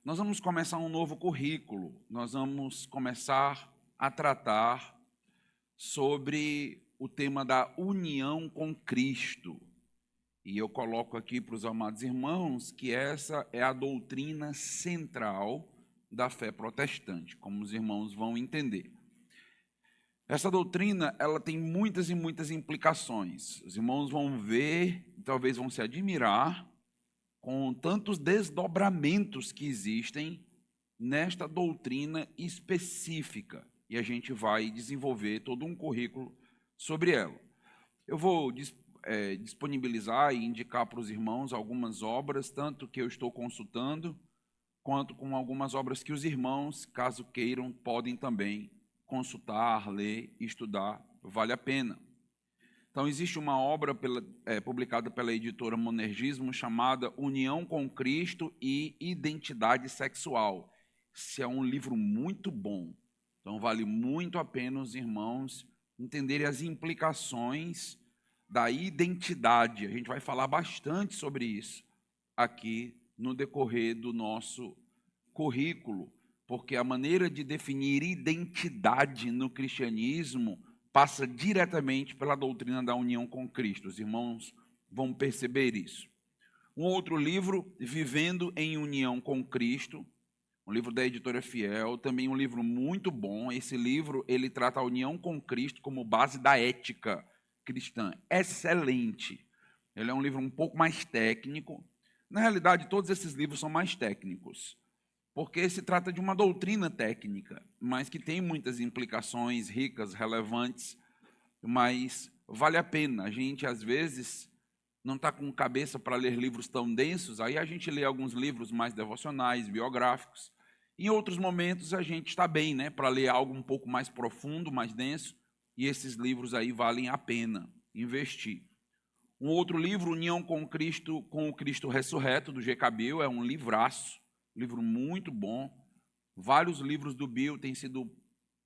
Nós vamos começar um novo currículo, nós vamos começar a tratar sobre o tema da união com Cristo. E eu coloco aqui para os amados irmãos que essa é a doutrina central da fé protestante, como os irmãos vão entender. Essa doutrina, ela tem muitas e muitas implicações. Os irmãos vão ver, talvez vão se admirar com tantos desdobramentos que existem nesta doutrina específica. E a gente vai desenvolver todo um currículo sobre ela. Eu vou disponibilizar e indicar para os irmãos algumas obras, tanto que eu estou consultando, quanto com algumas obras que os irmãos, caso queiram, podem também consultar, ler, estudar, vale a pena. Então, existe uma obra publicada pela editora Monergismo chamada União com Cristo e Identidade Sexual. Esse é um livro muito bom. Então, vale muito a pena os irmãos entenderem as implicações da identidade. A gente vai falar bastante sobre isso aqui no decorrer do nosso currículo, porque a maneira de definir identidade no cristianismo passa diretamente pela doutrina da união com Cristo. Os irmãos vão perceber isso. Um outro livro, Vivendo em União com Cristo, um livro da editora Fiel, também um livro muito bom. Esse livro, ele trata a união com Cristo como base da ética cristã. Excelente. Ele é um livro um pouco mais técnico. Na realidade, todos esses livros são mais técnicos, porque se trata de uma doutrina técnica, mas que tem muitas implicações ricas, relevantes, mas vale a pena. A gente, às vezes, não está com cabeça para ler livros tão densos, aí a gente lê alguns livros mais devocionais, biográficos. Em outros momentos, a gente está bem, né, para ler algo um pouco mais profundo, mais denso, e esses livros aí valem a pena investir. Um outro livro, União com Cristo, com o Cristo Ressurreto, do G.K. Beale, é um livraço, livro muito bom. Vários livros do Beale têm sido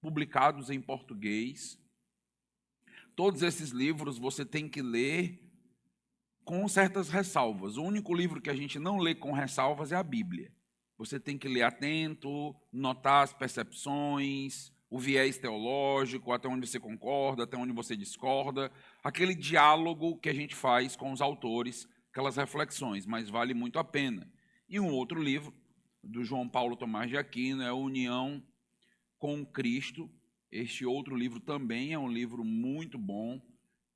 publicados em português. Todos esses livros você tem que ler com certas ressalvas. O único livro que a gente não lê com ressalvas é a Bíblia. Você tem que ler atento, notar as percepções, o viés teológico, até onde você concorda, até onde você discorda, aquele diálogo que a gente faz com os autores, aquelas reflexões, mas vale muito a pena. E um outro livro, do João Paulo Tomás de Aquino, é União com Cristo. Este outro livro também é um livro muito bom,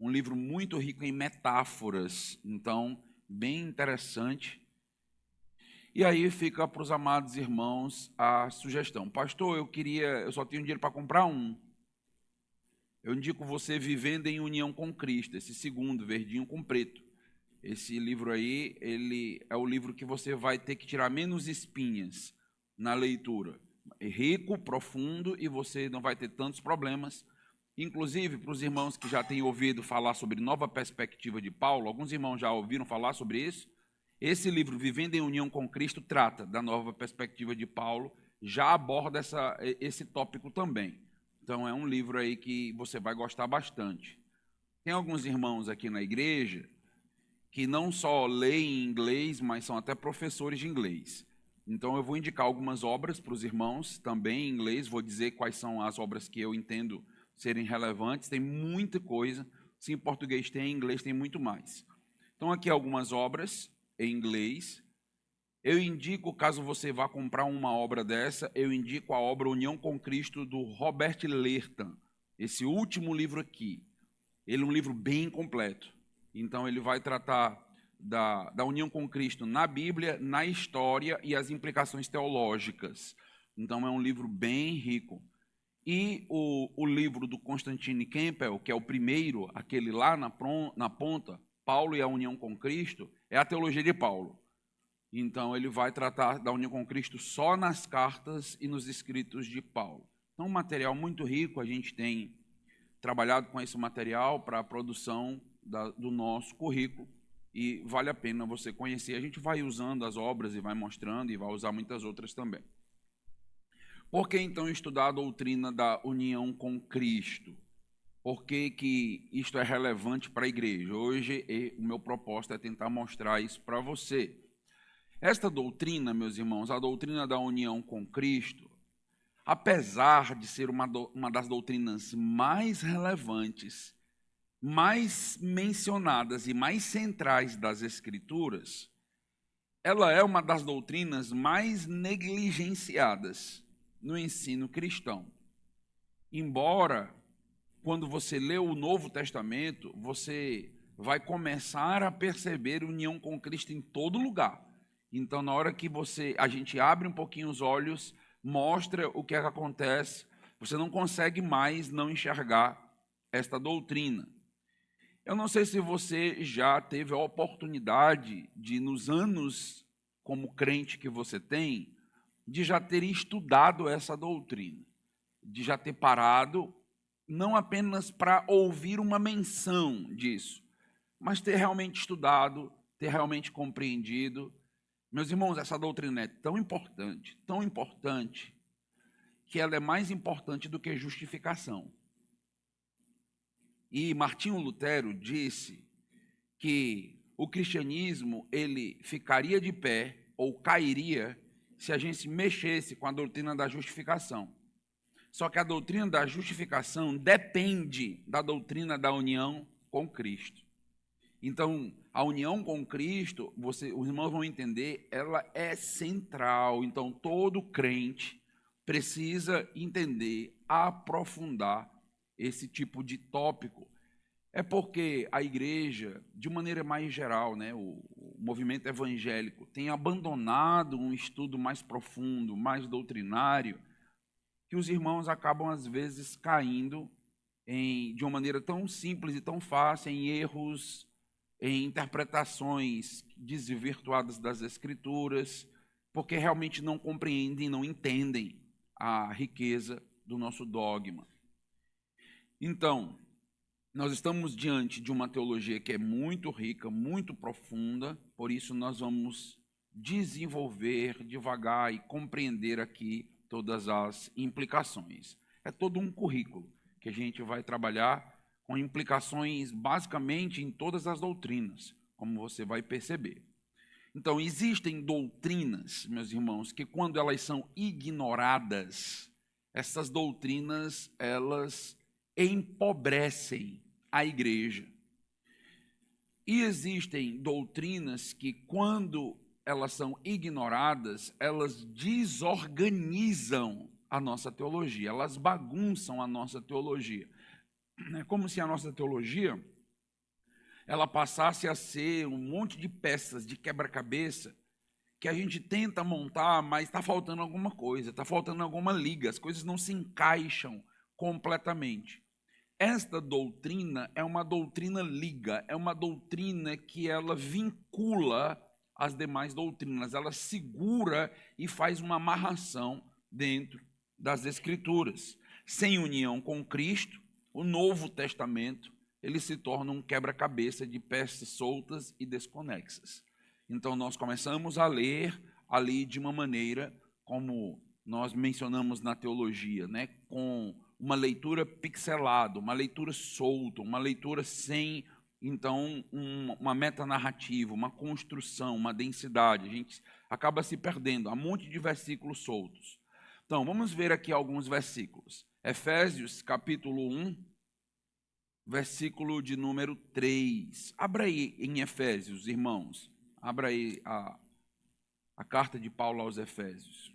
um livro muito rico em metáforas, então, bem interessante. E aí fica para os amados irmãos a sugestão. Pastor, eu só tenho dinheiro para comprar um. Eu indico você Vivendo em União com Cristo, esse segundo, verdinho com preto. Esse livro aí, ele é o livro que você vai ter que tirar menos espinhas na leitura. É rico, profundo, e você não vai ter tantos problemas. Inclusive, para os irmãos que já têm ouvido falar sobre nova perspectiva de Paulo, alguns irmãos já ouviram falar sobre isso. Esse livro, Vivendo em União com Cristo, trata da nova perspectiva de Paulo, já aborda esse tópico também. Então, é um livro aí que você vai gostar bastante. Tem alguns irmãos aqui na igreja que não só leem inglês, mas são até professores de inglês. Então, eu vou indicar algumas obras para os irmãos, também em inglês, vou dizer quais são as obras que eu entendo serem relevantes. Tem muita coisa, se em português tem, em inglês tem muito mais. Então, aqui algumas obras em inglês. Eu indico, caso você vá comprar uma obra dessa, eu indico a obra União com Cristo, do Robert Lerton. Esse último livro aqui. Ele é um livro bem completo. Então, ele vai tratar da união com Cristo na Bíblia, na história e as implicações teológicas. Então, é um livro bem rico. E o livro do Constantine Campbell, que é o primeiro, aquele lá na ponta, Paulo e a União com Cristo, é a teologia de Paulo. Então, ele vai tratar da união com Cristo só nas cartas e nos escritos de Paulo. Então, um material muito rico, a gente tem trabalhado com esse material para a produção do nosso currículo e vale a pena você conhecer. A gente vai usando as obras e vai mostrando e vai usar muitas outras também. Por que, então, estudar a doutrina da união com Cristo? Por que isto é relevante para a igreja? Hoje, o meu propósito é tentar mostrar isso para você. Esta doutrina, meus irmãos, a doutrina da união com Cristo, apesar de ser uma das doutrinas mais relevantes, mais mencionadas e mais centrais das Escrituras, ela é uma das doutrinas mais negligenciadas no ensino cristão. Embora, quando você lê o Novo Testamento, você vai começar a perceber união com Cristo em todo lugar. Então, na hora que a gente abre um pouquinho os olhos, mostra o que é que acontece, você não consegue mais não enxergar esta doutrina. Eu não sei se você já teve a oportunidade de, nos anos como crente que você tem, de já ter estudado essa doutrina, de já ter parado, não apenas para ouvir uma menção disso, mas ter realmente estudado, ter realmente compreendido. Meus irmãos, essa doutrina é tão importante, que ela é mais importante do que justificação. E Martinho Lutero disse que o cristianismo ele ficaria de pé ou cairia se a gente mexesse com a doutrina da justificação. Só que a doutrina da justificação depende da doutrina da união com Cristo. Então, a união com Cristo, os irmãos vão entender, ela é central. Então, todo crente precisa entender, aprofundar esse tipo de tópico. É porque a igreja, de maneira mais geral, né, o movimento evangélico, tem abandonado um estudo mais profundo, mais doutrinário, que os irmãos acabam, às vezes, caindo de uma maneira tão simples e tão fácil em erros, em interpretações desvirtuadas das Escrituras, porque realmente não compreendem, não entendem a riqueza do nosso dogma. Então, nós estamos diante de uma teologia que é muito rica, muito profunda, por isso nós vamos desenvolver devagar e compreender aqui todas as implicações. É todo um currículo que a gente vai trabalhar com implicações basicamente em todas as doutrinas, como você vai perceber. Então, existem doutrinas, meus irmãos, que quando elas são ignoradas, essas doutrinas, elas empobrecem a igreja. E existem doutrinas que, quando elas são ignoradas, elas desorganizam a nossa teologia, elas bagunçam a nossa teologia. É como se a nossa teologia ela passasse a ser um monte de peças de quebra-cabeça que a gente tenta montar, mas está faltando alguma coisa, está faltando alguma liga, as coisas não se encaixam completamente. Esta doutrina é uma doutrina liga, é uma doutrina que ela vincula as demais doutrinas, ela segura e faz uma amarração dentro das Escrituras. Sem união com Cristo, o Novo Testamento, ele se torna um quebra-cabeça de peças soltas e desconexas. Então, nós começamos a ler ali de uma maneira, como nós mencionamos na teologia, né? Com uma leitura pixelada, uma leitura solta, uma leitura sem, então, uma metanarrativa, uma construção, uma densidade. A gente acaba se perdendo, há um monte de versículos soltos. Então, vamos ver aqui alguns versículos. Efésios, capítulo 1, versículo de número 3. Abra aí em Efésios, irmãos. Abra aí a carta de Paulo aos Efésios.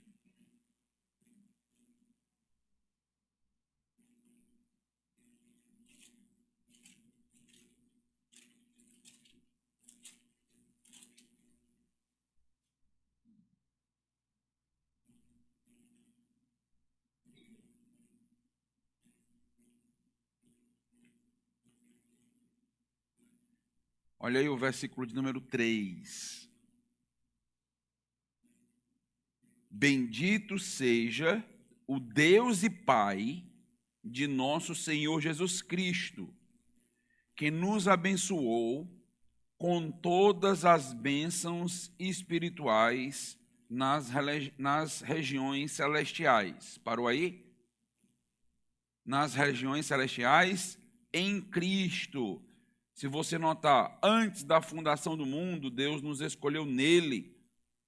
Olha aí o versículo de número 3. Bendito seja o Deus e Pai de nosso Senhor Jesus Cristo, que nos abençoou com todas as bênçãos espirituais nas regiões celestiais. Parou aí? Nas regiões celestiais em Cristo. Se você notar, antes da fundação do mundo, Deus nos escolheu nele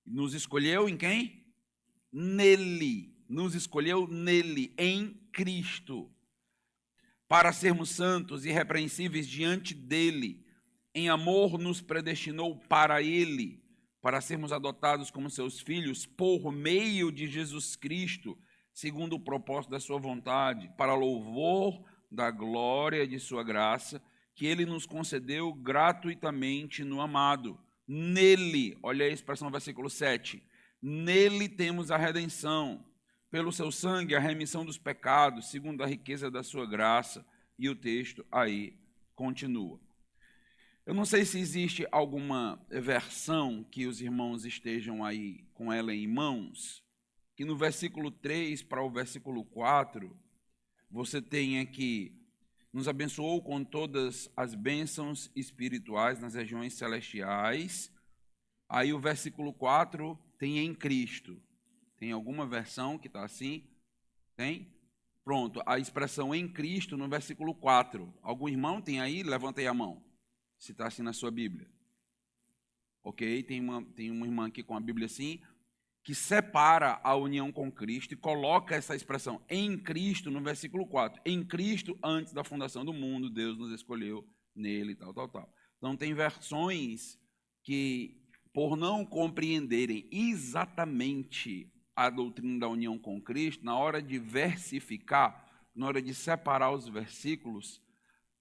Nos escolheu em quem? Nele. Nos escolheu nele, em Cristo, para sermos santos e irrepreensíveis diante dele. Em amor nos predestinou para ele, para sermos adotados como seus filhos, por meio de Jesus Cristo, segundo o propósito da sua vontade, para louvor da glória de sua graça, que ele nos concedeu gratuitamente no amado. Nele, olha a expressão do versículo 7, nele temos a redenção, pelo seu sangue a remissão dos pecados, segundo a riqueza da sua graça. E o texto aí continua. Eu não sei se existe alguma versão que os irmãos estejam aí com ela em mãos, que no versículo 3 para o versículo 4, você tem aqui, nos abençoou com todas as bênçãos espirituais nas regiões celestiais. Aí o versículo 4 tem em Cristo. Tem alguma versão que está assim? Tem? Pronto, a expressão em Cristo no versículo 4. Algum irmão tem aí? Levanta aí a mão, se está assim na sua Bíblia. Ok, tem uma irmã aqui com a Bíblia assim, que separa a união com Cristo e coloca essa expressão em Cristo no versículo 4. Em Cristo, antes da fundação do mundo, Deus nos escolheu nele, tal. Então, tem versões que, por não compreenderem exatamente a doutrina da união com Cristo, na hora de versificar, na hora de separar os versículos,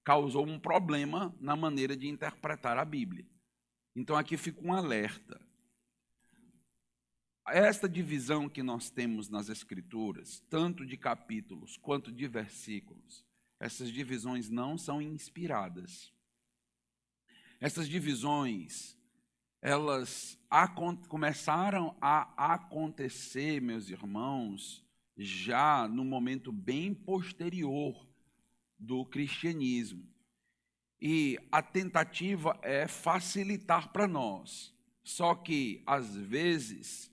causou um problema na maneira de interpretar a Bíblia. Então, aqui fica um alerta. Esta divisão que nós temos nas Escrituras, tanto de capítulos quanto de versículos, essas divisões não são inspiradas. Essas divisões, elas começaram a acontecer, meus irmãos, já no momento bem posterior do cristianismo. E a tentativa é facilitar para nós. Só que, às vezes,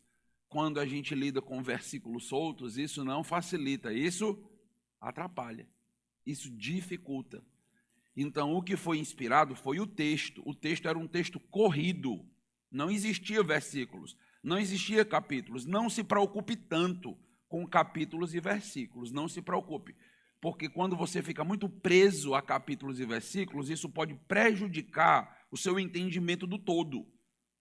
quando a gente lida com versículos soltos, isso não facilita, isso atrapalha, isso dificulta. Então, o que foi inspirado foi o texto. O texto era um texto corrido, não existia versículos, não existia capítulos. Não se preocupe tanto com capítulos e versículos, não se preocupe, porque quando você fica muito preso a capítulos e versículos, isso pode prejudicar o seu entendimento do todo,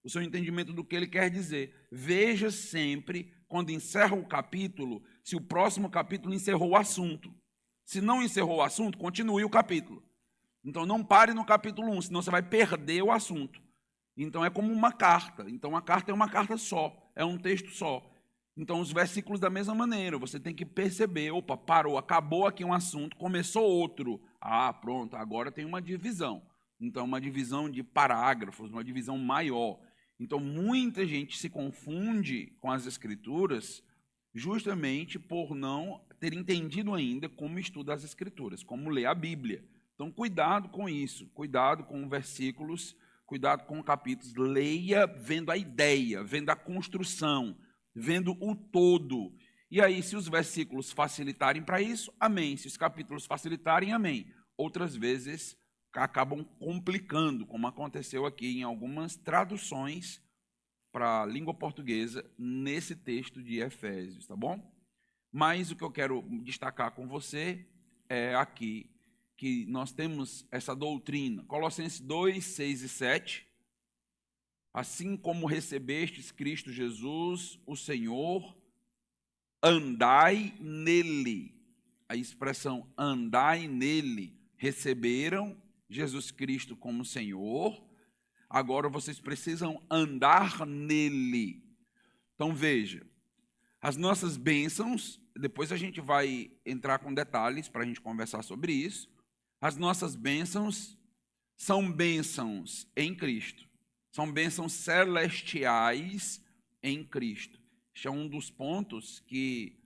o seu entendimento do que ele quer dizer. Veja sempre, quando encerra o capítulo, se o próximo capítulo encerrou o assunto. Se não encerrou o assunto, continue o capítulo. Então, não pare no capítulo 1, senão você vai perder o assunto. Então, é como uma carta. Então, a carta é uma carta só, é um texto só. Então, os versículos da mesma maneira, você tem que perceber, opa, parou, acabou aqui um assunto, começou outro. Ah, pronto, agora tem uma divisão. Então, uma divisão de parágrafos, uma divisão maior. Então, muita gente se confunde com as Escrituras justamente por não ter entendido ainda como estuda as Escrituras, como ler a Bíblia. Então, cuidado com isso, cuidado com versículos, cuidado com capítulos. Leia vendo a ideia, vendo a construção, vendo o todo. E aí, se os versículos facilitarem para isso, amém. Se os capítulos facilitarem, amém. Outras vezes acabam complicando, como aconteceu aqui em algumas traduções para a língua portuguesa nesse texto de Efésios, tá bom? Mas o que eu quero destacar com você é aqui que nós temos essa doutrina. Colossenses 2, 6 e 7. Assim como recebestes Cristo Jesus, o Senhor, andai nele. A expressão andai nele. Receberam Jesus Cristo como Senhor, agora vocês precisam andar nele. Então veja, as nossas bênçãos, depois a gente vai entrar com detalhes para a gente conversar sobre isso. As nossas bênçãos são bênçãos em Cristo, são bênçãos celestiais em Cristo. Este é um dos pontos que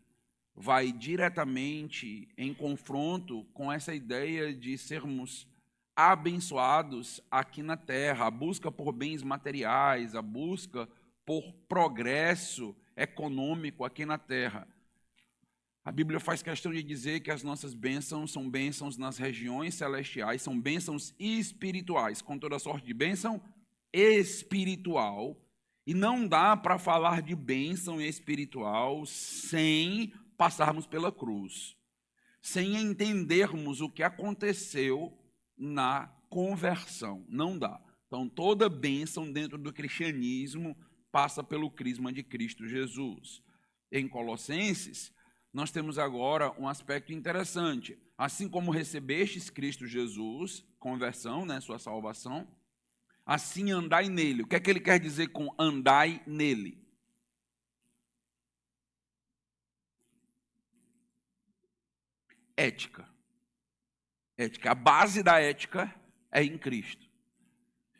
vai diretamente em confronto com essa ideia de sermos abençoados aqui na terra, a busca por bens materiais, a busca por progresso econômico aqui na terra. A Bíblia faz questão de dizer que as nossas bênçãos são bênçãos nas regiões celestiais, são bênçãos espirituais, com toda sorte de bênção espiritual. E não dá para falar de bênção espiritual sem passarmos pela cruz, sem entendermos o que aconteceu na conversão. Não dá. Então, toda bênção dentro do cristianismo passa pelo crisma de Cristo Jesus. Em Colossenses, nós temos agora um aspecto interessante. Assim como recebestes Cristo Jesus, conversão, né, sua salvação, assim andai nele. O que é que ele quer dizer com andai nele? Ética. Ética. A base da ética é em Cristo.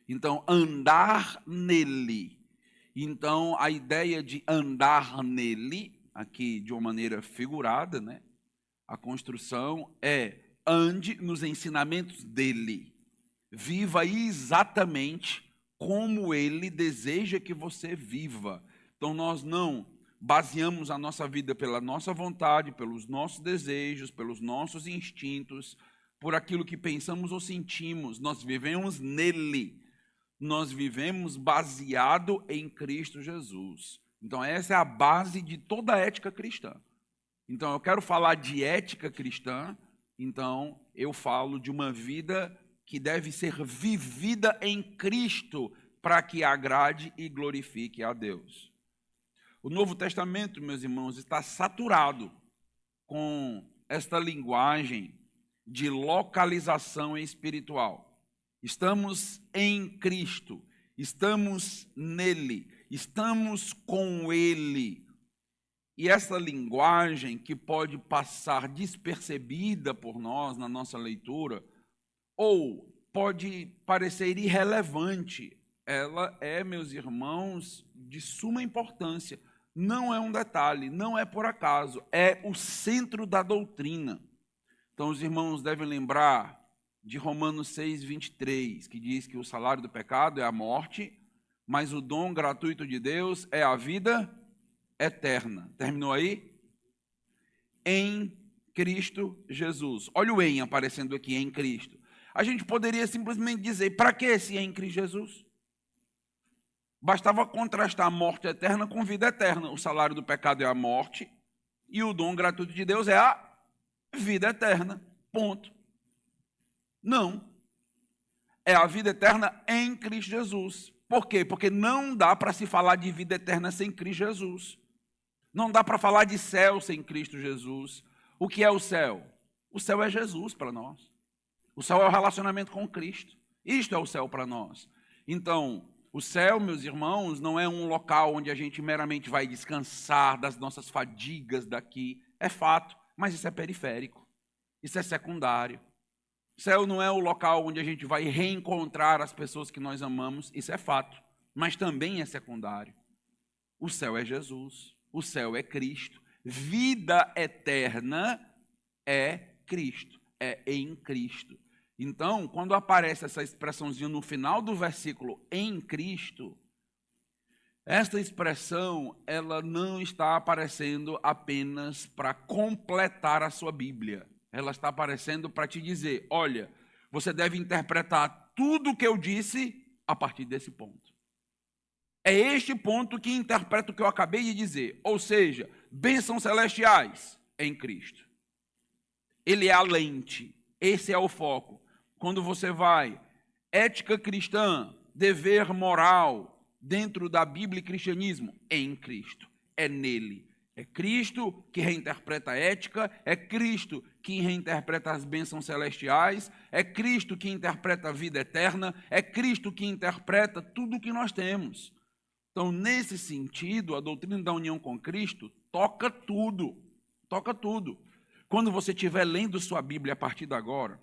Então, andar nele. Então, a ideia de andar nele, aqui de uma maneira figurada, né? A construção é ande nos ensinamentos dele. Viva exatamente como ele deseja que você viva. Então, nós não baseamos a nossa vida pela nossa vontade, pelos nossos desejos, pelos nossos instintos, por aquilo que pensamos ou sentimos. Nós vivemos nele. Nós vivemos baseado em Cristo Jesus. Então, essa é a base de toda a ética cristã. Então, eu quero falar de ética cristã, então eu falo de uma vida que deve ser vivida em Cristo para que agrade e glorifique a Deus. O Novo Testamento, meus irmãos, está saturado com esta linguagem de localização espiritual. Estamos em Cristo, estamos nele, estamos com ele. E essa linguagem que pode passar despercebida por nós na nossa leitura, ou pode parecer irrelevante, ela é, meus irmãos, de suma importância. Não é um detalhe, não é por acaso, é o centro da doutrina. Então, os irmãos devem lembrar de Romanos 6, 23, que diz que o salário do pecado é a morte, mas o dom gratuito de Deus é a vida eterna. Terminou aí? Em Cristo Jesus. Olha o em aparecendo aqui, em Cristo. A gente poderia simplesmente dizer, para que esse em Cristo Jesus? Bastava contrastar a morte eterna com vida eterna. O salário do pecado é a morte e o dom gratuito de Deus é a vida eterna. Ponto. Não. É a vida eterna em Cristo Jesus. Por quê? Porque não dá para se falar de vida eterna sem Cristo Jesus. Não dá para falar de céu sem Cristo Jesus. O que é o céu? O céu é Jesus para nós. O céu é o relacionamento com Cristo. Isto é o céu para nós. Então, o céu, meus irmãos, não é um local onde a gente meramente vai descansar das nossas fadigas daqui. É fato, mas isso é periférico. Isso é secundário. O céu não é o local onde a gente vai reencontrar as pessoas que nós amamos. Isso é fato, mas também é secundário. O céu é Jesus. O céu é Cristo. Vida eterna é Cristo. É em Cristo. Então, quando aparece essa expressãozinha no final do versículo, em Cristo, esta expressão, ela não está aparecendo apenas para completar a sua Bíblia. Ela está aparecendo para te dizer, olha, você deve interpretar tudo o que eu disse a partir desse ponto. É este ponto que interpreta o que eu acabei de dizer. Ou seja, bênçãos celestiais em Cristo. Ele é a lente, esse é o foco. Quando você vai, ética cristã, dever moral, dentro da Bíblia e cristianismo, em Cristo, é nele. É Cristo que reinterpreta a ética, é Cristo que reinterpreta as bênçãos celestiais, é Cristo que interpreta a vida eterna, é Cristo que interpreta tudo o que nós temos. Então, nesse sentido, a doutrina da união com Cristo toca tudo, toca tudo. Quando você estiver lendo sua Bíblia a partir de agora,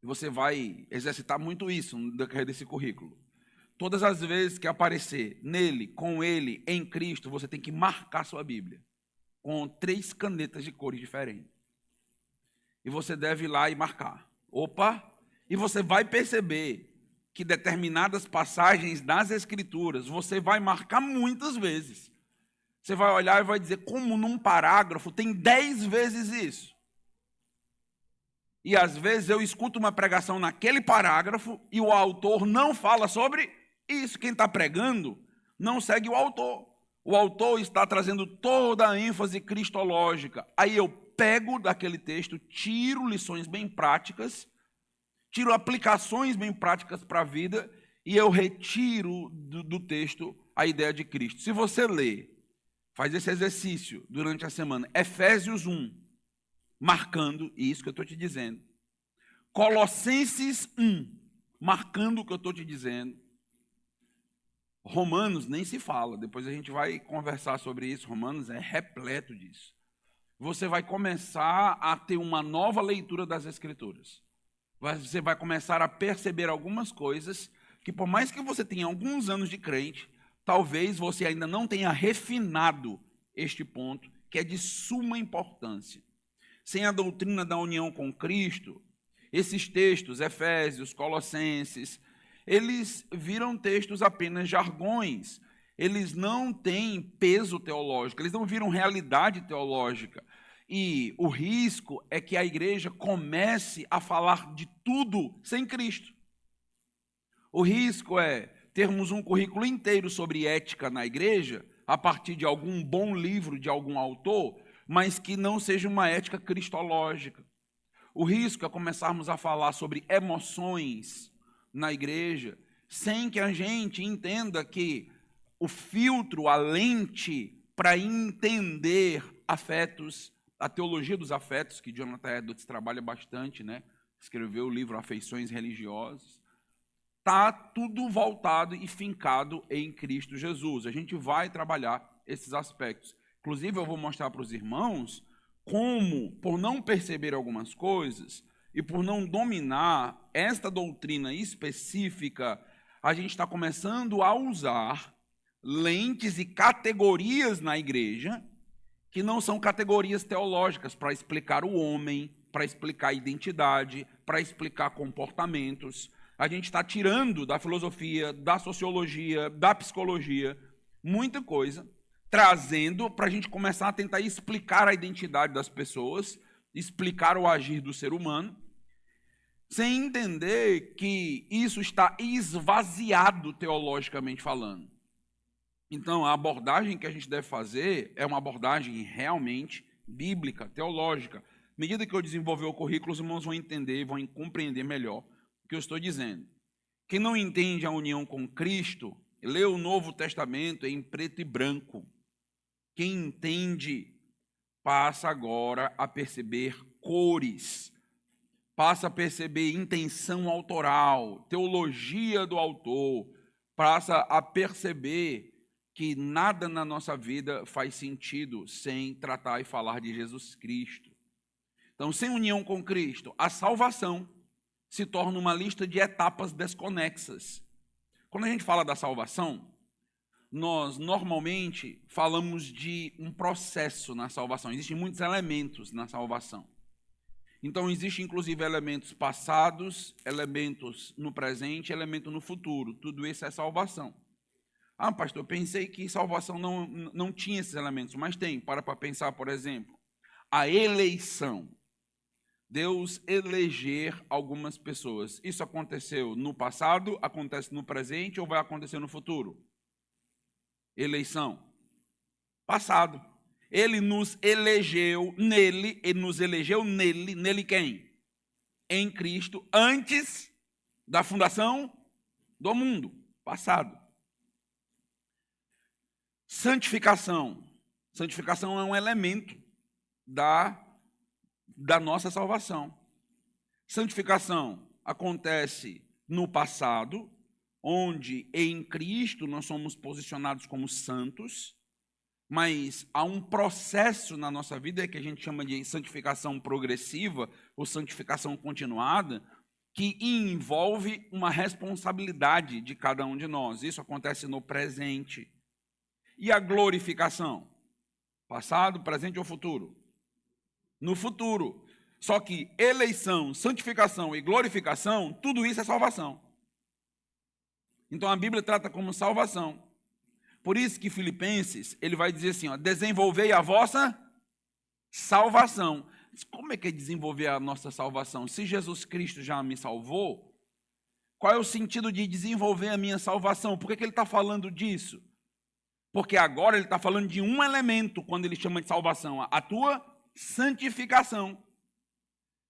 você vai exercitar muito isso no decorrer desse currículo. Todas as vezes que aparecer nele, com ele, em Cristo, você tem que marcar sua Bíblia com 3 canetas de cores diferentes. E você deve ir lá e marcar. Opa! E você vai perceber que determinadas passagens das Escrituras você vai marcar muitas vezes. Você vai olhar e vai dizer, como num parágrafo tem 10 vezes isso. E às vezes eu escuto uma pregação naquele parágrafo e o autor não fala sobre isso. Quem está pregando não segue o autor. O autor está trazendo toda a ênfase cristológica. Aí eu pego daquele texto, tiro lições bem práticas, tiro aplicações bem práticas para a vida e eu retiro do texto a ideia de Cristo. Se você ler, faz esse exercício durante a semana, Efésios 1, marcando isso que eu estou te dizendo. Colossenses 1, marcando o que eu estou te dizendo. Romanos nem se fala, depois a gente vai conversar sobre isso. Romanos é repleto disso. Você vai começar a ter uma nova leitura das Escrituras. Você vai começar a perceber algumas coisas que, por mais que você tenha alguns anos de crente, talvez você ainda não tenha refinado este ponto, que é de suma importância. Sem a doutrina da união com Cristo, esses textos, Efésios, Colossenses, eles viram textos apenas jargões. Eles não têm peso teológico, eles não viram realidade teológica. E o risco é que a igreja comece a falar de tudo sem Cristo. O risco é termos um currículo inteiro sobre ética na igreja, a partir de algum bom livro de algum autor, mas que não seja uma ética cristológica. O risco é começarmos a falar sobre emoções na igreja, sem que a gente entenda que o filtro, a lente para entender afetos, a teologia dos afetos, que Jonathan Edwards trabalha bastante, né? Escreveu o livro Afeições Religiosas, está tudo voltado e fincado em Cristo Jesus. A gente vai trabalhar esses aspectos. Inclusive, eu vou mostrar para os irmãos como, por não perceber algumas coisas e por não dominar esta doutrina específica, a gente está começando a usar lentes e categorias na igreja que não são categorias teológicas para explicar o homem, para explicar a identidade, para explicar comportamentos. A gente está tirando da filosofia, da sociologia, da psicologia, muita coisa, trazendo para a gente começar a tentar explicar a identidade das pessoas, explicar o agir do ser humano, sem entender que isso está esvaziado teologicamente falando. Então, a abordagem que a gente deve fazer é uma abordagem realmente bíblica, teológica. À medida que eu desenvolver o currículo, os irmãos vão entender, vão compreender melhor o que eu estou dizendo. Quem não entende a união com Cristo, lê o Novo Testamento em preto e branco. Quem entende, passa agora a perceber cores, passa a perceber intenção autoral, teologia do autor, passa a perceber que nada na nossa vida faz sentido sem tratar e falar de Jesus Cristo. Então, sem união com Cristo, a salvação se torna uma lista de etapas desconexas. Quando a gente fala da salvação, nós normalmente falamos de um processo na salvação. Existem muitos elementos na salvação. Então, existem inclusive elementos passados, elementos no presente, elementos no futuro. Tudo isso é salvação. Ah, pastor, eu pensei que salvação não tinha esses elementos, mas tem. Para pensar, por exemplo, a eleição. Deus eleger algumas pessoas. Isso aconteceu no passado, acontece no presente ou vai acontecer no futuro? Eleição. Passado. Ele nos elegeu nele, nele quem? Em Cristo, antes da fundação do mundo. Passado. Santificação. Santificação é um elemento da nossa salvação. Santificação acontece no passado, onde em Cristo nós somos posicionados como santos, mas há um processo na nossa vida que a gente chama de santificação progressiva ou santificação continuada, que envolve uma responsabilidade de cada um de nós. Isso acontece no presente. E a glorificação? Passado, presente ou futuro? No futuro. Só que eleição, santificação e glorificação, tudo isso é salvação. Então a Bíblia trata como salvação. Por isso que Filipenses, ele vai dizer assim, ó, desenvolvei a vossa salvação. Como é que é desenvolver a nossa salvação? Se Jesus Cristo já me salvou, qual é o sentido de desenvolver a minha salvação? Por que ele está falando disso? Porque agora ele está falando de um elemento quando ele chama de salvação, a tua santificação.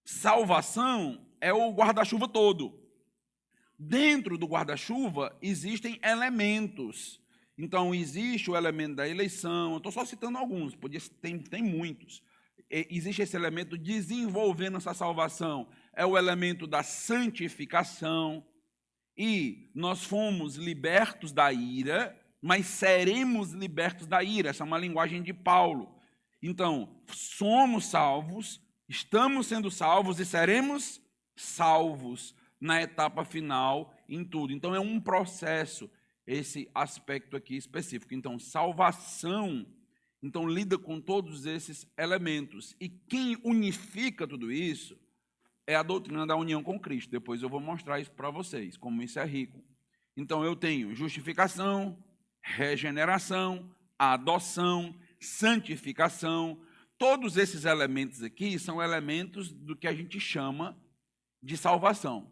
Salvação é o guarda-chuva todo. Dentro do guarda-chuva existem elementos. Então, existe o elemento da eleição, eu estou só citando alguns, tem muitos. Existe esse elemento desenvolvendo essa salvação, é o elemento da santificação, e nós fomos libertos da ira, mas seremos libertos da ira, essa é uma linguagem de Paulo. Então, somos salvos, estamos sendo salvos e seremos salvos na etapa final, em tudo. Então, é um processo, esse aspecto aqui específico. Então, salvação, então, lida com todos esses elementos. E quem unifica tudo isso é a doutrina da união com Cristo. Depois eu vou mostrar isso para vocês, como isso é rico. Então, eu tenho justificação, regeneração, adoção, santificação. Todos esses elementos aqui são elementos do que a gente chama de salvação.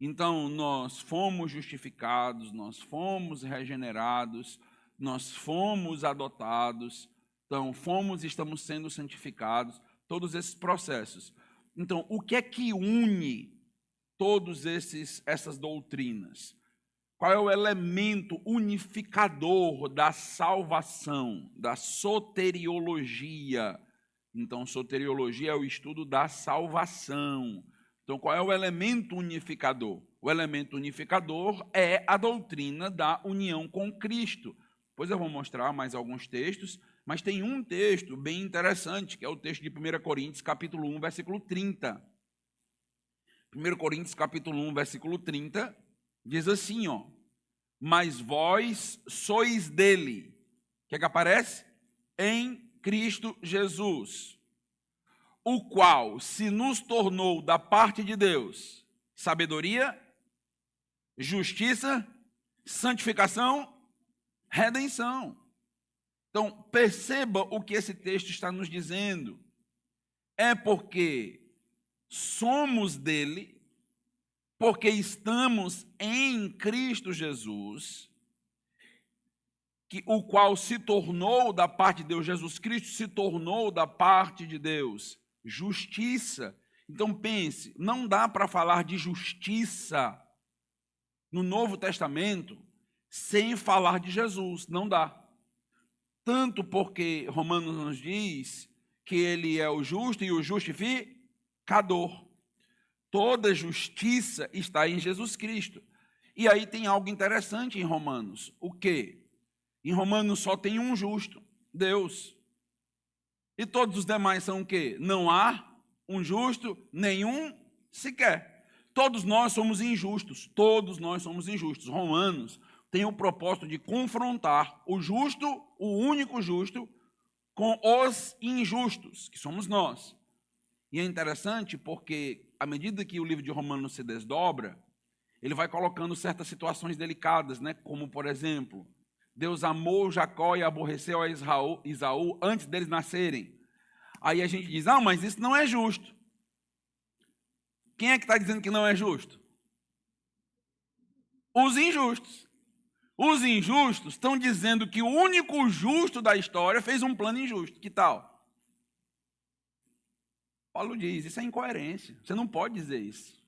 Então, nós fomos justificados, nós fomos regenerados, nós fomos adotados, então, fomos e estamos sendo santificados, todos esses processos. Então, o que é que une todas essas doutrinas? Qual é o elemento unificador da salvação, da soteriologia? Então, soteriologia é o estudo da salvação. Então, qual é o elemento unificador? O elemento unificador é a doutrina da união com Cristo. Depois eu vou mostrar mais alguns textos, mas tem um texto bem interessante, que é o texto de 1 Coríntios, capítulo 1, versículo 30. 1 Coríntios, capítulo 1, versículo 30, diz assim, ó: mas vós sois dele. O que é que aparece? Em Cristo Jesus, o qual se nos tornou da parte de Deus sabedoria, justiça, santificação, redenção. Então, perceba o que esse texto está nos dizendo. É porque somos dele, porque estamos em Cristo Jesus, o qual se tornou da parte de Deus, Jesus Cristo se tornou da parte de Deus justiça. Então pense, não dá para falar de justiça no Novo Testamento sem falar de Jesus, não dá. Tanto porque Romanos nos diz que ele é o justo e o justificador. Toda justiça está em Jesus Cristo. E aí tem algo interessante em Romanos. O quê? Em Romanos só tem um justo, Deus. E todos os demais são o quê? Não há um justo, nenhum sequer. Todos nós somos injustos, todos nós somos injustos. Romanos tem o propósito de confrontar o justo, o único justo, com os injustos, que somos nós. E é interessante porque, à medida que o livro de Romanos se desdobra, ele vai colocando certas situações delicadas, né? Como, por exemplo, Deus amou Jacó e aborreceu a Esaú antes deles nascerem. Aí a gente diz, mas isso não é justo. Quem é que está dizendo que não é justo? Os injustos. Os injustos estão dizendo que o único justo da história fez um plano injusto. Que tal? Paulo diz, isso é incoerência. Você não pode dizer isso.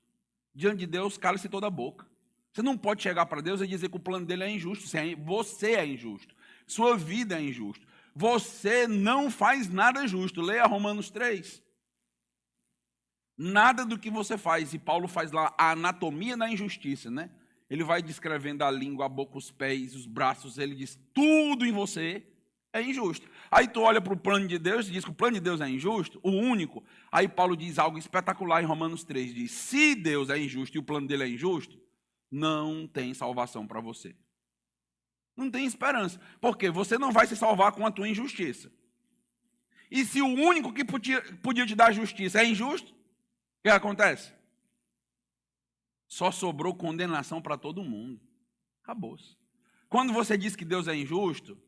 Diante de Deus, cala-se toda a boca. Você não pode chegar para Deus e dizer que o plano dele é injusto. Você é injusto. Sua vida é injusta. Você não faz nada justo. Leia Romanos 3. Nada do que você faz. E Paulo faz lá a anatomia da injustiça, né? Ele vai descrevendo a língua, a boca, os pés, os braços. Ele diz, tudo em você é injusto. Aí tu olha para o plano de Deus e diz que o plano de Deus é injusto, o único. Aí Paulo diz algo espetacular em Romanos 3. Diz, se Deus é injusto e o plano dele é injusto, não tem salvação para você. Não tem esperança. Porque você não vai se salvar com a tua injustiça. E se o único que podia te dar justiça é injusto, o que acontece? Só sobrou condenação para todo mundo. Acabou-se. Quando você diz que Deus é injusto,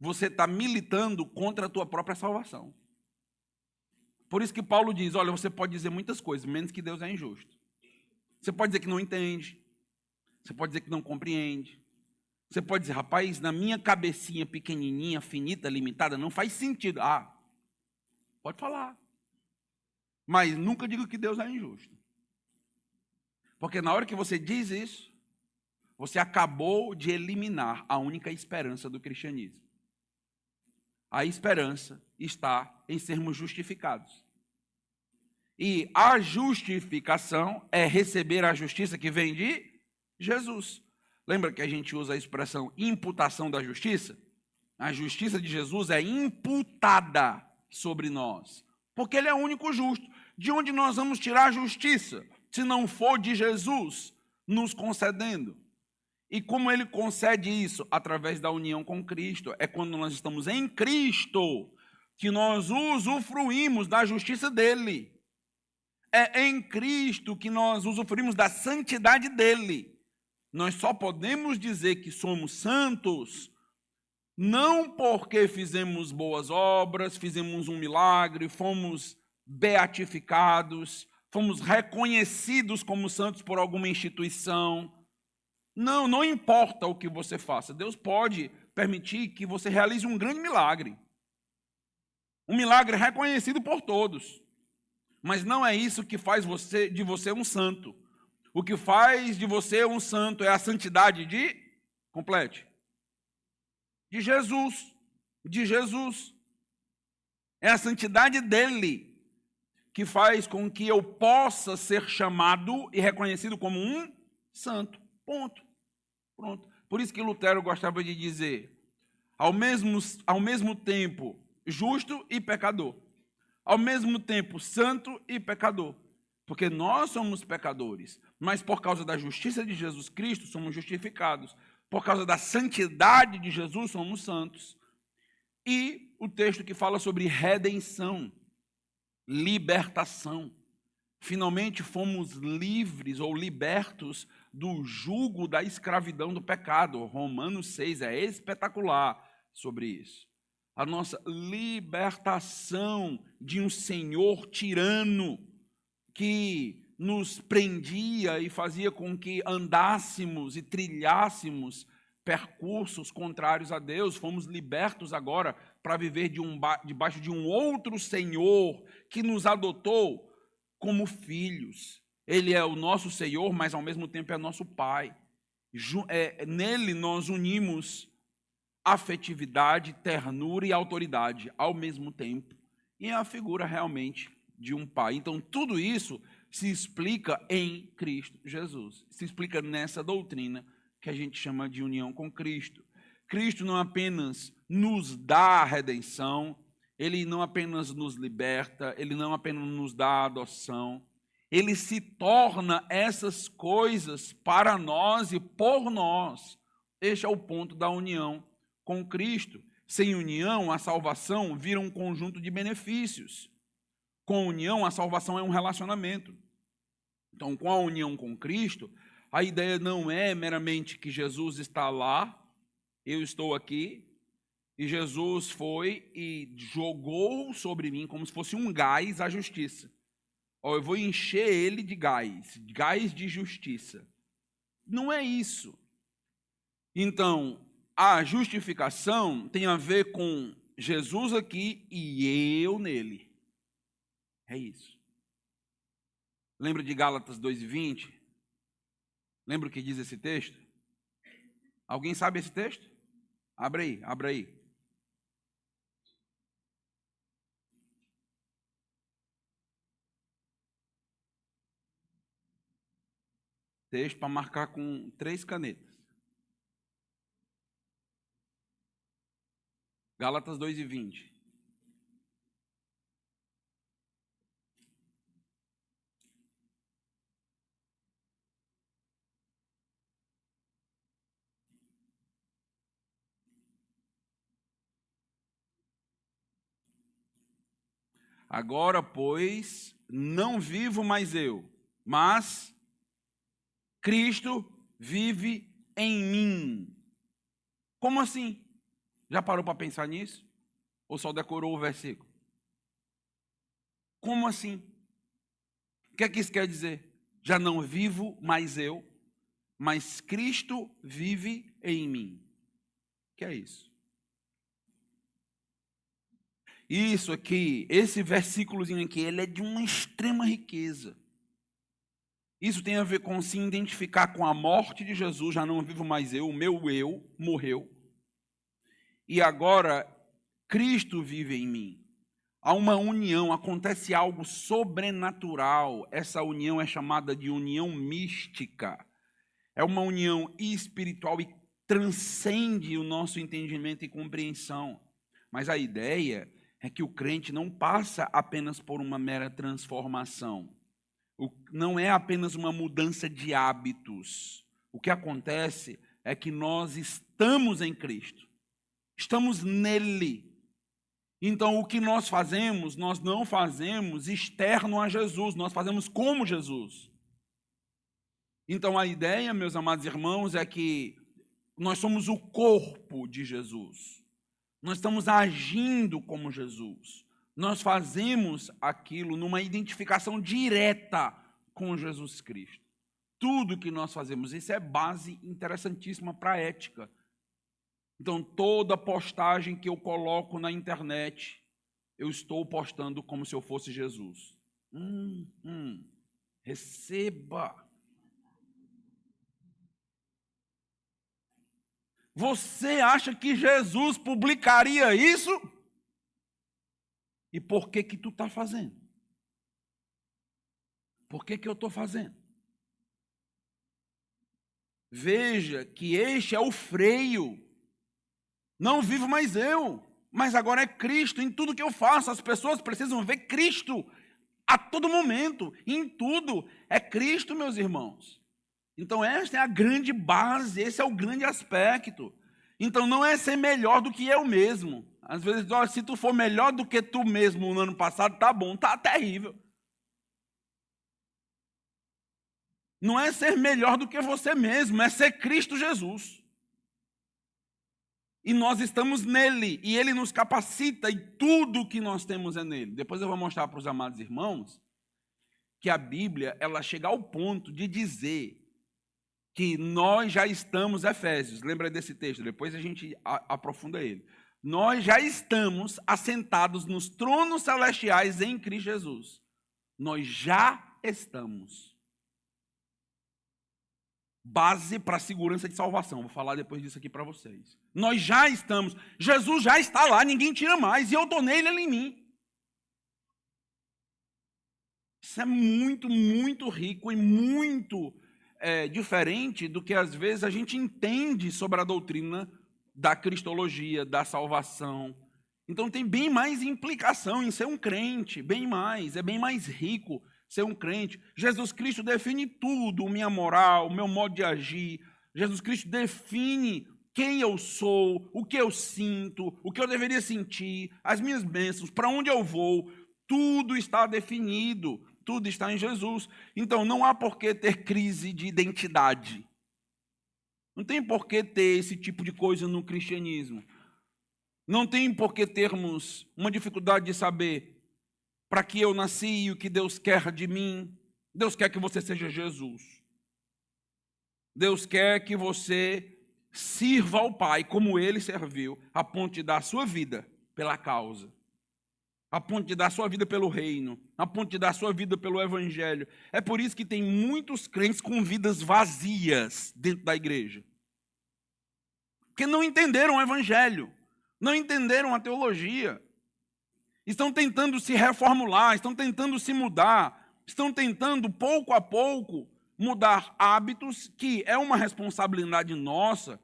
você está militando contra a tua própria salvação. Por isso que Paulo diz, olha, você pode dizer muitas coisas, menos que Deus é injusto. Você pode dizer que não entende. Você pode dizer que não compreende. Você pode dizer, rapaz, na minha cabecinha pequenininha, finita, limitada, não faz sentido. Ah, pode falar. Mas nunca diga que Deus é injusto. Porque na hora que você diz isso, você acabou de eliminar a única esperança do cristianismo. A esperança está em sermos justificados. E a justificação é receber a justiça que vem de Jesus. Lembra que a gente usa a expressão imputação da justiça? A justiça de Jesus é imputada sobre nós, porque ele é o único justo. De onde nós vamos tirar a justiça, se não for de Jesus nos concedendo? E como ele concede isso? Através da união com Cristo. É quando nós estamos em Cristo que nós usufruímos da justiça dele. É em Cristo que nós usufruímos da santidade dele. Nós só podemos dizer que somos santos não porque fizemos boas obras, fizemos um milagre, fomos beatificados, fomos reconhecidos como santos por alguma instituição. Não, não importa o que você faça. Deus pode permitir que você realize um grande milagre. Um milagre reconhecido por todos. Mas não é isso que faz de você um santo. O que faz de você um santo é a santidade complete. De Jesus. De Jesus. É a santidade dele que faz com que eu possa ser chamado e reconhecido como um santo. Ponto. Pronto. Por isso que Lutero gostava de dizer, ao mesmo tempo, justo e pecador. Ao mesmo tempo, santo e pecador. Porque nós somos pecadores, mas por causa da justiça de Jesus Cristo, somos justificados. Por causa da santidade de Jesus, somos santos. E o texto que fala sobre redenção, libertação. Finalmente fomos livres ou libertos do jugo da escravidão do pecado. Romanos 6 é espetacular sobre isso. A nossa libertação de um senhor tirano que nos prendia e fazia com que andássemos e trilhássemos percursos contrários a Deus. Fomos libertos agora para viver debaixo de um outro Senhor que nos adotou como filhos. Ele é o nosso Senhor, mas ao mesmo tempo é nosso Pai. Nele nós unimos afetividade, ternura e autoridade ao mesmo tempo. E é a figura realmente de um pai. Então, tudo isso se explica em Cristo Jesus. Se explica nessa doutrina que a gente chama de união com Cristo. Cristo não apenas nos dá a redenção, ele não apenas nos liberta, ele não apenas nos dá a adoção, ele se torna essas coisas para nós e por nós. Este é o ponto da união com Cristo. Sem união, a salvação vira um conjunto de benefícios. Com união, a salvação é um relacionamento. Então, com a união com Cristo, a ideia não é meramente que Jesus está lá, eu estou aqui, e Jesus foi e jogou sobre mim como se fosse um gás a justiça. Eu vou encher ele de gás de justiça. Não é isso. Então, a justificação tem a ver com Jesus aqui e eu nele. É isso. Lembra de Gálatas 2:20? Lembra o que diz esse texto? Alguém sabe esse texto? Abra aí. Texto para marcar com 3 canetas. Gálatas 2:20. Agora, pois, não vivo mais eu, mas Cristo vive em mim. Como assim? Já parou para pensar nisso? Ou só decorou o versículo? Como assim? O que é que isso quer dizer? Já não vivo mais eu, mas Cristo vive em mim. O que é isso? Isso aqui, esse versículozinho aqui, ele é de uma extrema riqueza. Isso tem a ver com se identificar com a morte de Jesus, já não vivo mais eu, o meu eu morreu. E agora, Cristo vive em mim. Há uma união, acontece algo sobrenatural. Essa união é chamada de união mística. É uma união espiritual e transcende o nosso entendimento e compreensão. Mas a ideia é que o crente não passa apenas por uma mera transformação. Não é apenas uma mudança de hábitos. O que acontece é que nós estamos em Cristo. Estamos nele. Então, o que nós fazemos, nós não fazemos externo a Jesus, nós fazemos como Jesus. Então, a ideia, meus amados irmãos, é que nós somos o corpo de Jesus. Nós estamos agindo como Jesus. Nós fazemos aquilo numa identificação direta com Jesus Cristo. Tudo que nós fazemos, isso é base interessantíssima para a ética. Então, toda postagem que eu coloco na internet, eu estou postando como se eu fosse Jesus. Receba. Você acha que Jesus publicaria isso? E por que tu está fazendo? Por que eu estou fazendo? Veja que este é o freio. Não vivo mais eu, mas agora é Cristo. Em tudo que eu faço, as pessoas precisam ver Cristo a todo momento. Em tudo é Cristo, meus irmãos. Então esta é a grande base, esse é o grande aspecto. Então não é ser melhor do que eu mesmo. Às vezes, olha, se tu for melhor do que tu mesmo no ano passado, tá bom, tá terrível. Não é ser melhor do que você mesmo, é ser Cristo Jesus. E nós estamos nele, e ele nos capacita, e tudo que nós temos é nele. Depois eu vou mostrar para os amados irmãos que a Bíblia, ela chega ao ponto de dizer que nós já estamos, Efésios, lembra desse texto, depois a gente aprofunda ele. Nós já estamos assentados nos tronos celestiais em Cristo Jesus. Nós já estamos. Base para a segurança de salvação. Vou falar depois disso aqui para vocês. Nós já estamos. Jesus já está lá, ninguém tira mais. E eu estou nele, ele em mim. Isso é muito, muito rico e muito diferente do que às vezes a gente entende sobre a doutrina da cristologia, da salvação. Então tem bem mais implicação em ser um crente, bem mais, é bem mais rico ser um crente. Jesus Cristo define tudo, minha moral, meu modo de agir. Jesus Cristo define quem eu sou, o que eu sinto, o que eu deveria sentir, as minhas bênçãos, para onde eu vou. Tudo está definido, tudo está em Jesus. Então não há por que ter crise de identidade. Não tem por que ter esse tipo de coisa no cristianismo. Não tem por que termos uma dificuldade de saber para que eu nasci e o que Deus quer de mim. Deus quer que você seja Jesus. Deus quer que você sirva ao Pai como Ele serviu, a ponto de dar a sua vida pela causa, a ponto de dar a sua vida pelo reino, a ponto de dar a sua vida pelo Evangelho. É por isso que tem muitos crentes com vidas vazias dentro da igreja. Porque não entenderam o Evangelho, não entenderam a teologia. Estão tentando se reformular, estão tentando se mudar, estão tentando, pouco a pouco, mudar hábitos, que é uma responsabilidade nossa,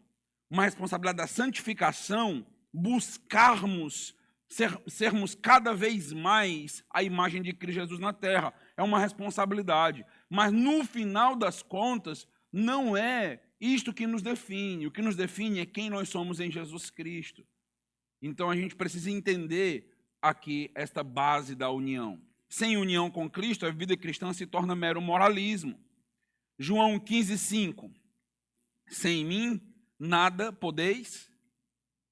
uma responsabilidade da santificação, buscarmos sermos cada vez mais a imagem de Cristo Jesus na terra. É uma responsabilidade. Mas, no final das contas, não é isto que nos define. O que nos define é quem nós somos em Jesus Cristo. Então, a gente precisa entender aqui esta base da união. Sem união com Cristo, a vida cristã se torna mero moralismo. João 15:5. Sem mim, nada podeis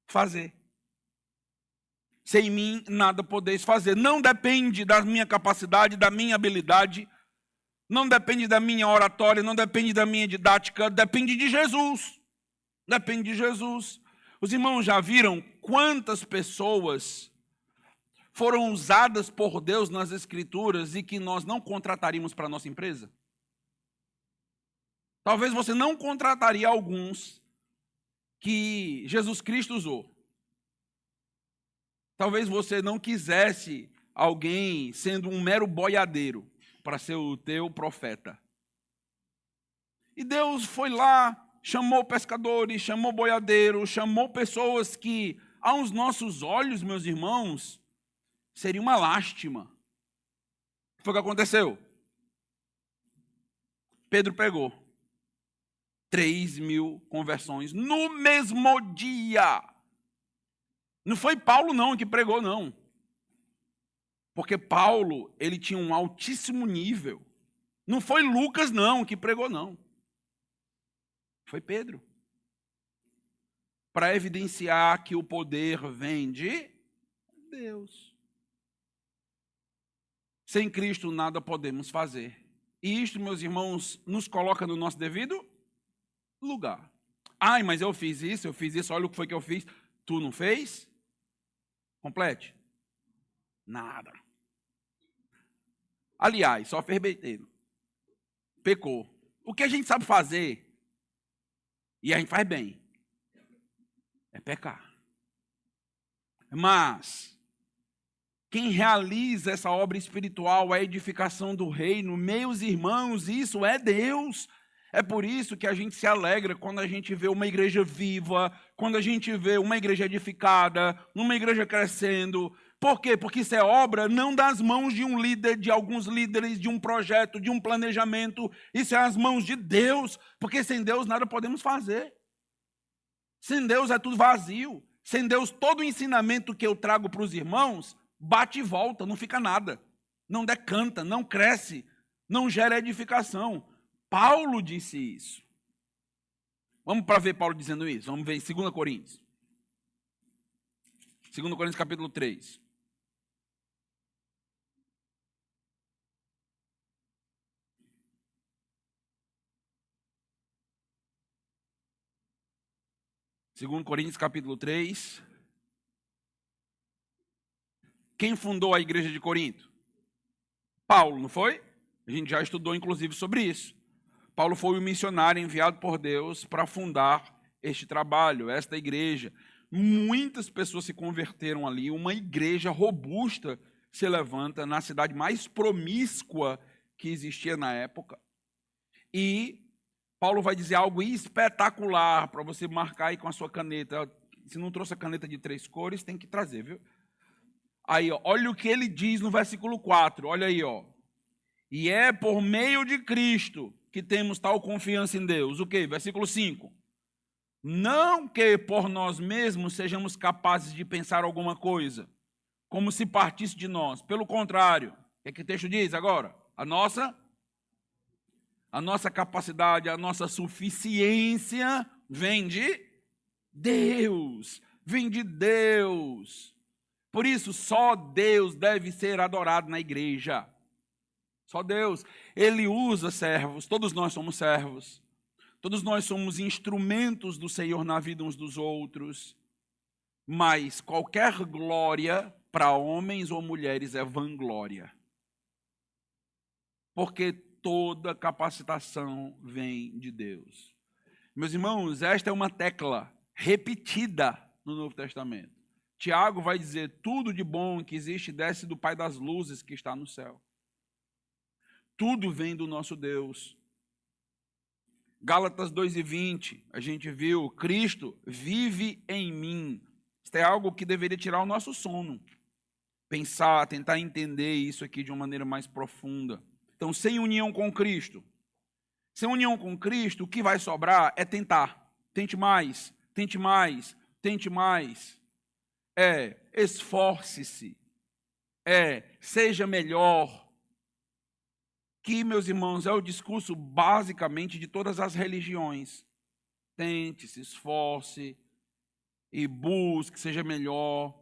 fazer. Sem mim, nada podeis fazer. Não depende da minha capacidade, da minha habilidade, não depende da minha oratória, não depende da minha didática, depende de Jesus. Depende de Jesus. Os irmãos já viram quantas pessoas foram usadas por Deus nas Escrituras e que nós não contrataríamos para a nossa empresa? Talvez você não contrataria alguns que Jesus Cristo usou. Talvez você não quisesse alguém sendo um mero boiadeiro para ser o teu profeta. E Deus foi lá, chamou pescadores, chamou boiadeiros, chamou pessoas que, aos nossos olhos, meus irmãos, seria uma lástima. O que foi que aconteceu? Pedro pegou 3.000 conversões no mesmo dia. Não foi Paulo não que pregou, não. Porque Paulo, ele tinha um altíssimo nível. Não foi Lucas não que pregou, não. Foi Pedro. Para evidenciar que o poder vem de Deus. Sem Cristo nada podemos fazer. E isto, meus irmãos, nos coloca no nosso devido lugar. Ai, mas eu fiz isso, olha o que foi que eu fiz. Tu não fez? Complete. Nada. Aliás, só fez besteira. Pecou. O que a gente sabe fazer, e a gente faz bem, é pecar. Mas quem realiza essa obra espiritual, a edificação do reino, meus irmãos, isso é Deus. É por isso que a gente se alegra quando a gente vê uma igreja viva, quando a gente vê uma igreja edificada, uma igreja crescendo. Por quê? Porque isso é obra não das mãos de um líder, de alguns líderes, de um projeto, de um planejamento. Isso é as mãos de Deus, porque sem Deus nada podemos fazer. Sem Deus é tudo vazio. Sem Deus, todo o ensinamento que eu trago para os irmãos, bate e volta, não fica nada. Não decanta, não cresce, não gera edificação. Paulo disse isso. Vamos para ver Paulo dizendo isso. Vamos ver em 2 Coríntios. 2 Coríntios capítulo 3. Segundo Coríntios capítulo 3. Quem fundou a igreja de Corinto? Paulo, não foi? A gente já estudou inclusive sobre isso. Paulo foi o missionário enviado por Deus para fundar este trabalho, esta igreja. Muitas pessoas se converteram ali, uma igreja robusta se levanta na cidade mais promíscua que existia na época. E Paulo vai dizer algo espetacular para você marcar aí com a sua caneta. Se não trouxe a caneta de 3 cores, tem que trazer, viu? Aí, ó, olha o que ele diz no versículo 4, olha aí, ó. E é por meio de Cristo que temos tal confiança em Deus. O quê? Versículo 5. Não que por nós mesmos sejamos capazes de pensar alguma coisa, como se partisse de nós. Pelo contrário, o que o texto diz agora? A nossa capacidade, a nossa suficiência vem de Deus. Vem de Deus. Por isso, só Deus deve ser adorado na igreja. Só Deus. Ele usa servos, todos nós somos servos. Todos nós somos instrumentos do Senhor na vida uns dos outros. Mas qualquer glória para homens ou mulheres é vanglória. Porque toda capacitação vem de Deus. Meus irmãos, esta é uma tecla repetida no Novo Testamento. Tiago vai dizer, tudo de bom que existe desce do Pai das luzes que está no céu. Tudo vem do nosso Deus. Gálatas 2:20, a gente viu, Cristo vive em mim. Isso é algo que deveria tirar o nosso sono. Pensar, tentar entender isso aqui de uma maneira mais profunda. Então, sem união com Cristo, o que vai sobrar é tentar. Tente mais, tente mais, tente mais. Esforce-se. Seja melhor. Que, meus irmãos, é o discurso basicamente de todas as religiões. Tente, se esforce e busque, seja melhor.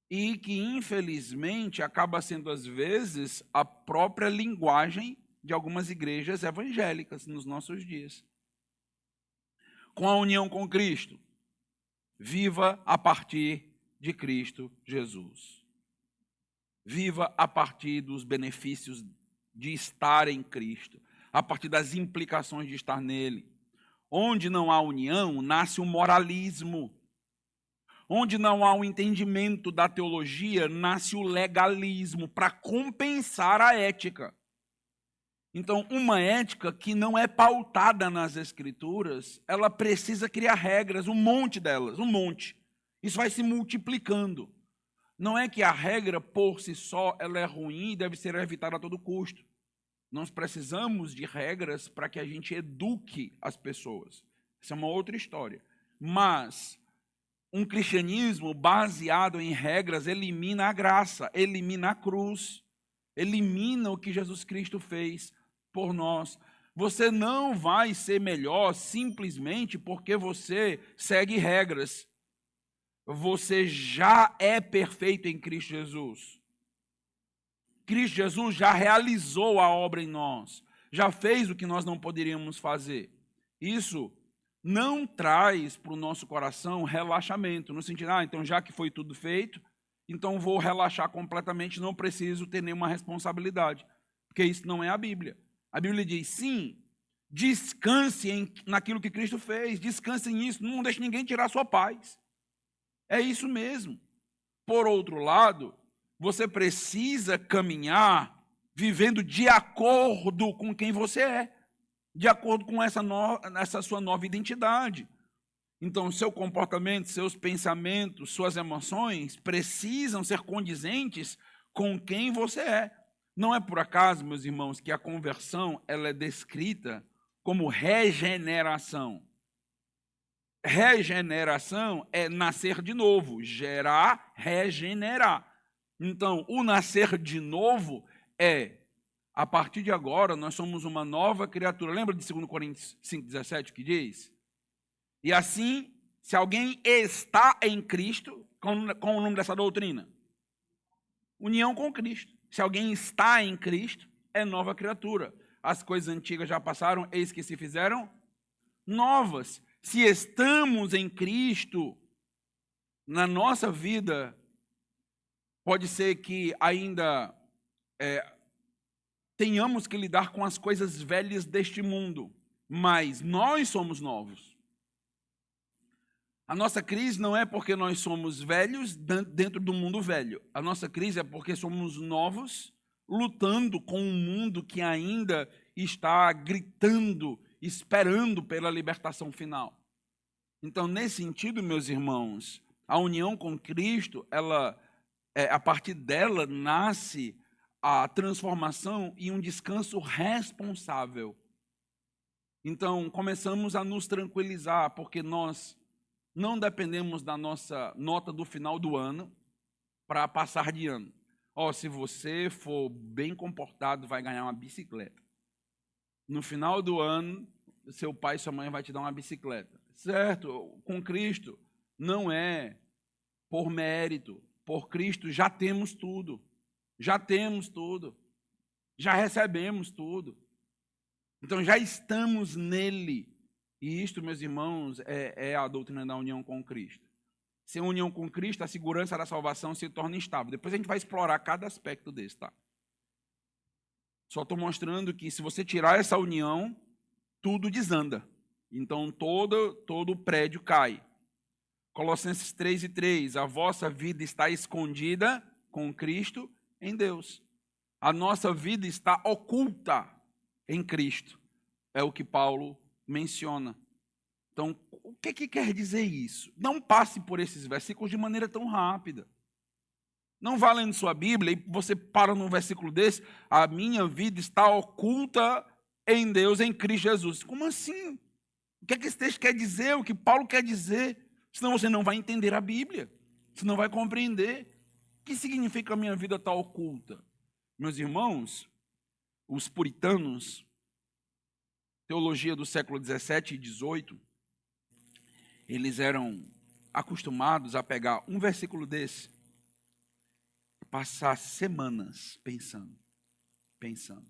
E que, infelizmente, acaba sendo, às vezes, a própria linguagem de algumas igrejas evangélicas nos nossos dias. com a união com Cristo? Viva a partir de Cristo Jesus. Viva a partir dos benefícios de estar em Cristo, a partir das implicações de estar nele. Onde não há união, nasce o moralismo. Onde não há um entendimento da teologia, nasce o legalismo, para compensar a ética. Então, uma ética que não é pautada nas Escrituras, ela precisa criar regras, um monte delas, um monte. Isso vai se multiplicando. Não é que a regra por si só ela é ruim e deve ser evitada a todo custo. Nós precisamos de regras para que a gente eduque as pessoas. Essa é uma outra história. Mas um cristianismo baseado em regras elimina a graça, elimina a cruz, elimina o que Jesus Cristo fez por nós. Você não vai ser melhor simplesmente porque você segue regras. Você já é perfeito em Cristo Jesus. Cristo Jesus já realizou a obra em nós, já fez o que nós não poderíamos fazer. Isso não traz para o nosso coração relaxamento, no sentido, então já que foi tudo feito, então vou relaxar completamente, não preciso ter nenhuma responsabilidade, porque isso não é a Bíblia. A Bíblia diz, sim, descanse naquilo que Cristo fez, descanse nisso, não deixe ninguém tirar a sua paz. É isso mesmo. Por outro lado, você precisa caminhar vivendo de acordo com quem você é, de acordo com essa sua nova identidade. Então, seu comportamento, seus pensamentos, suas emoções precisam ser condizentes com quem você é. Não é por acaso, meus irmãos, que a conversão ela é descrita como regeneração. Regeneração é nascer de novo, gerar, regenerar. Então, o nascer de novo é, a partir de agora, nós somos uma nova criatura. Lembra de 2 Coríntios 5,17 que diz? E assim, se alguém está em Cristo, qual o nome dessa doutrina? União com Cristo. Se alguém está em Cristo, é nova criatura. As coisas antigas já passaram, eis que se fizeram novas. Se estamos em Cristo, na nossa vida, pode ser que ainda tenhamos que lidar com as coisas velhas deste mundo, mas nós somos novos. A nossa crise não é porque nós somos velhos dentro do mundo velho. A nossa crise é porque somos novos, lutando com um mundo que ainda está gritando, esperando pela libertação final. Então, nesse sentido, meus irmãos, a união com Cristo, a partir dela nasce a transformação e um descanso responsável. Então, começamos a nos tranquilizar, porque nós não dependemos da nossa nota do final do ano para passar de ano. Se você for bem comportado, vai ganhar uma bicicleta. No final do ano, seu pai e sua mãe vai te dar uma bicicleta. Certo? Com Cristo, não é por mérito. Por Cristo já temos tudo. Já temos tudo. Já recebemos tudo. Então já estamos nele. E isto, meus irmãos, é a doutrina da união com Cristo. Sem união com Cristo, a segurança da salvação se torna instável. Depois a gente vai explorar cada aspecto desse, tá? Só estou mostrando que se você tirar essa união, tudo desanda. Então todo o prédio cai. Colossenses 3:3, a vossa vida está escondida com Cristo em Deus. A nossa vida está oculta em Cristo. É o que Paulo menciona. Então, o que quer dizer isso? Não passe por esses versículos de maneira tão rápida. Não vá lendo sua Bíblia e você para num versículo desse, a minha vida está oculta em Deus, em Cristo Jesus. Como assim? O que esse texto quer dizer? O que Paulo quer dizer? Senão você não vai entender a Bíblia. Você não vai compreender. O que significa a minha vida está oculta? Meus irmãos, os puritanos, teologia do século 17 e 18, eles eram acostumados a pegar um versículo desse, passar semanas pensando,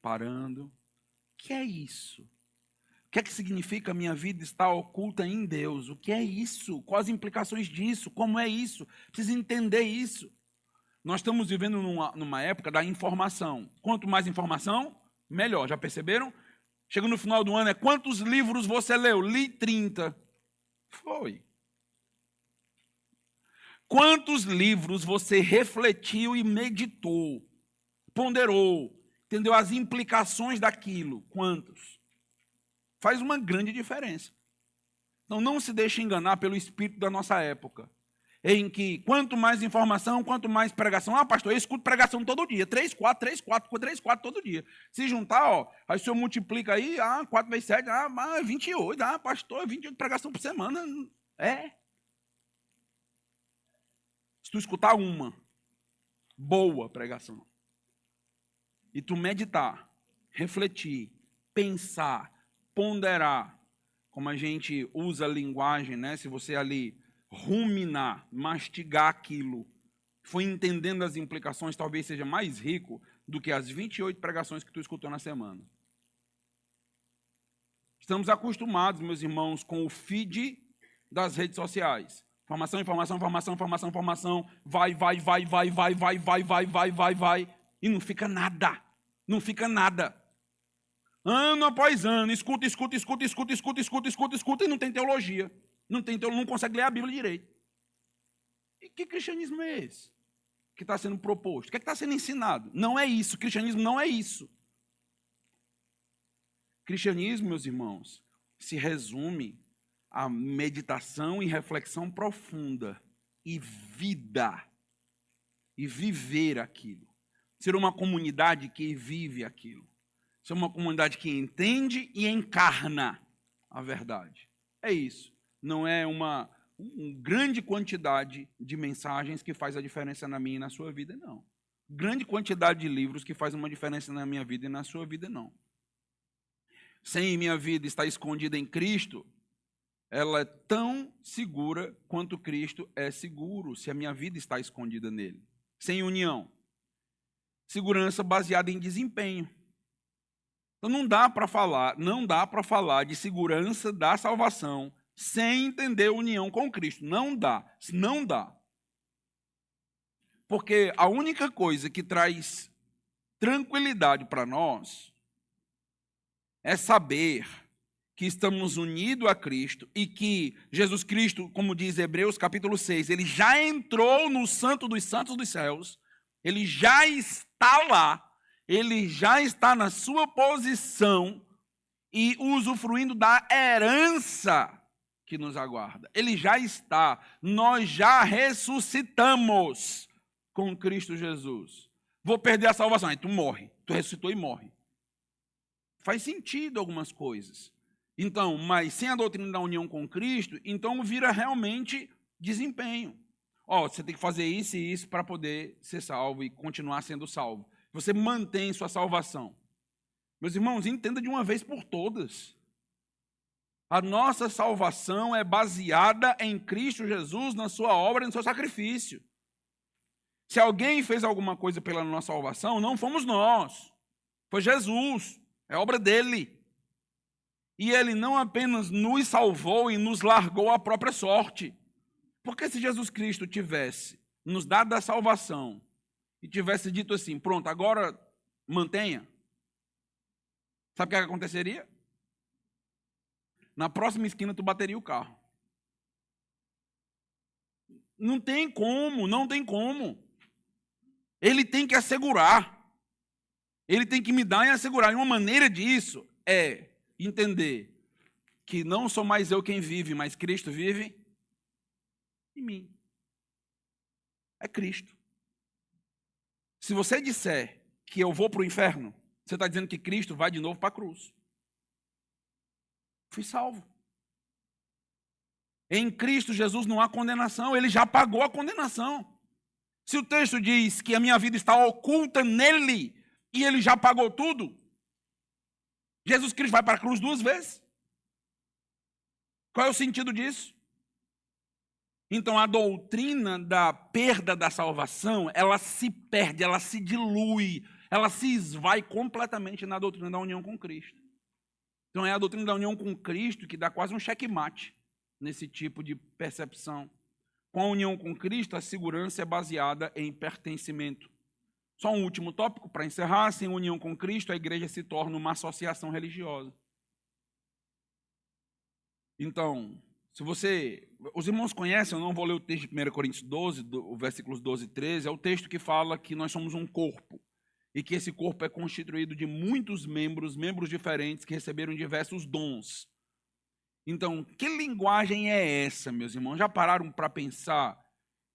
parando. O que é isso? O que é que significa minha vida está oculta em Deus? O que é isso? Quais as implicações disso? Como é isso? Precisa entender isso. Nós estamos vivendo numa época da informação. Quanto mais informação, melhor. Já perceberam? Chega no final do ano, quantos livros você leu? Li 30. Foi. Quantos livros você refletiu e meditou? Ponderou? Entendeu as implicações daquilo? Quantos? Faz uma grande diferença. Então, não se deixe enganar pelo espírito da nossa época, em que quanto mais informação, quanto mais pregação. Ah, pastor, eu escuto pregação todo dia. 3, 4, 3, 4, 3, 4 todo dia. Se juntar, aí o senhor multiplica aí, 4 vezes 7, 28. Pastor, 28 pregação por semana. Se tu escutar uma boa pregação, e tu meditar, refletir, pensar, ponderar, como a gente usa a linguagem, né? Se você ali ruminar, mastigar aquilo, foi entendendo as implicações, talvez seja mais rico do que as 28 pregações que tu escutou na semana. Estamos acostumados, meus irmãos, com o feed das redes sociais. Informação, informação, informação, informação, informação, vai, e não fica nada. Não fica nada. Ano após ano, escuta, e não tem teologia. Não consegue ler a Bíblia direito. E que cristianismo é esse que está sendo proposto? O que é que está sendo ensinado? Não é isso. Cristianismo não é isso. Cristianismo, meus irmãos, se resume a meditação e reflexão profunda e vida. E viver aquilo. Ser uma comunidade que vive aquilo. Ser uma comunidade que entende e encarna a verdade. É isso. Não é uma grande quantidade de mensagens que faz a diferença na minha e na sua vida, não. Grande quantidade de livros que faz uma diferença na minha vida e na sua vida, não. Sem minha vida estar escondida em Cristo, ela é tão segura quanto Cristo é seguro, se a minha vida está escondida nele. Sem união. Segurança baseada em desempenho. Então não dá para falar de segurança da salvação sem entender a união com Cristo. Não dá. Porque a única coisa que traz tranquilidade para nós é saber que estamos unidos a Cristo e que Jesus Cristo, como diz Hebreus capítulo 6, ele já entrou no Santo dos Santos dos céus, ele já está lá, ele já está na sua posição e usufruindo da herança que nos aguarda. Ele já está, nós já ressuscitamos com Cristo Jesus. Vou perder a salvação, aí tu morre, tu ressuscitou e morre. Faz sentido algumas coisas. Então, mas sem a doutrina da união com Cristo, então vira realmente desempenho. Você tem que fazer isso e isso para poder ser salvo e continuar sendo salvo. Você mantém sua salvação. Meus irmãos, entenda de uma vez por todas. A nossa salvação é baseada em Cristo Jesus, na sua obra e no seu sacrifício. Se alguém fez alguma coisa pela nossa salvação, não fomos nós. Foi Jesus. É obra dele. E ele não apenas nos salvou e nos largou à própria sorte. Porque se Jesus Cristo tivesse nos dado a salvação e tivesse dito assim, pronto, agora mantenha, sabe o que aconteceria? Na próxima esquina tu bateria o carro. Não tem como. Ele tem que assegurar. Ele tem que me dar e assegurar. E uma maneira disso é entender que não sou mais eu quem vive, mas Cristo vive em mim. É Cristo. Se você disser que eu vou para o inferno, você está dizendo que Cristo vai de novo para a cruz. Fui salvo. Em Cristo Jesus não há condenação, ele já pagou a condenação. Se o texto diz que a minha vida está oculta nele e ele já pagou tudo, Jesus Cristo vai para a cruz 2 vezes? Qual é o sentido disso? Então a doutrina da perda da salvação, ela se perde, ela se dilui, ela se esvai completamente na doutrina da união com Cristo. Então é a doutrina da união com Cristo que dá quase um checkmate nesse tipo de percepção. Com a união com Cristo, a segurança é baseada em pertencimento. Só um último tópico para encerrar: sem união com Cristo, a igreja se torna uma associação religiosa. Então, os irmãos conhecem, eu não vou ler o texto de 1 Coríntios 12, versículos 12 e 13, é o texto que fala que nós somos um corpo, e que esse corpo é constituído de muitos membros diferentes que receberam diversos dons. Então, que linguagem é essa, meus irmãos? Já pararam para pensar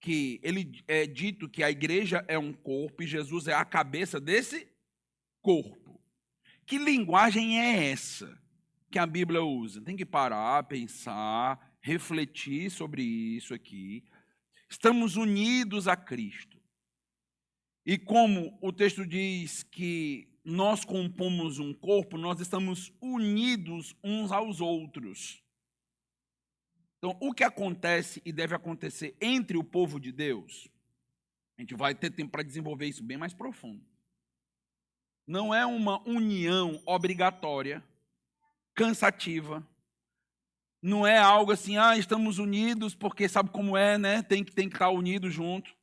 que ele é dito que a igreja é um corpo e Jesus é a cabeça desse corpo? Que linguagem é essa que a Bíblia usa? Tem que parar, pensar, refletir sobre isso aqui. Estamos unidos a Cristo. E como o texto diz que nós compomos um corpo, nós estamos unidos uns aos outros. Então, o que acontece e deve acontecer entre o povo de Deus, a gente vai ter tempo para desenvolver isso bem mais profundo. Não é uma união obrigatória, cansativa. Não é algo assim, estamos unidos porque sabe como é, né? Tem que estar unidos junto.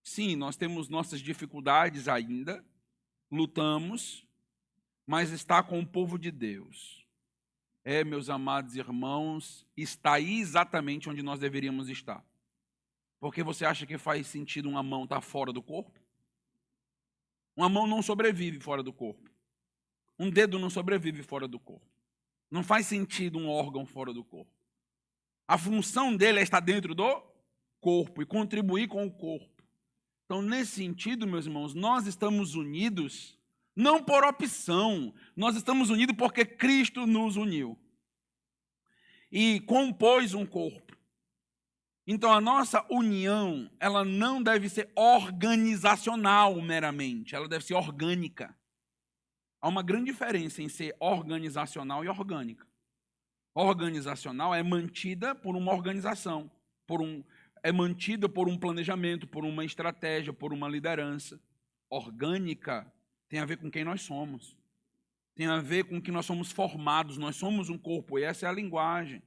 Sim, nós temos nossas dificuldades ainda, lutamos, mas está com o povo de Deus. Meus amados irmãos, está exatamente onde nós deveríamos estar. Porque você acha que faz sentido uma mão estar fora do corpo? Uma mão não sobrevive fora do corpo. Um dedo não sobrevive fora do corpo. Não faz sentido um órgão fora do corpo. A função dele é estar dentro do corpo e contribuir com o corpo. Então, nesse sentido, meus irmãos, nós estamos unidos não por opção, nós estamos unidos porque Cristo nos uniu e compôs um corpo. Então, a nossa união, ela não deve ser organizacional meramente, ela deve ser orgânica. Há uma grande diferença em ser organizacional e orgânica. Organizacional é mantida por uma organização, é mantida por um planejamento, por uma estratégia, por uma liderança. Orgânica tem a ver com quem nós somos. Tem a ver com que nós somos formados, nós somos um corpo, e essa é a linguagem.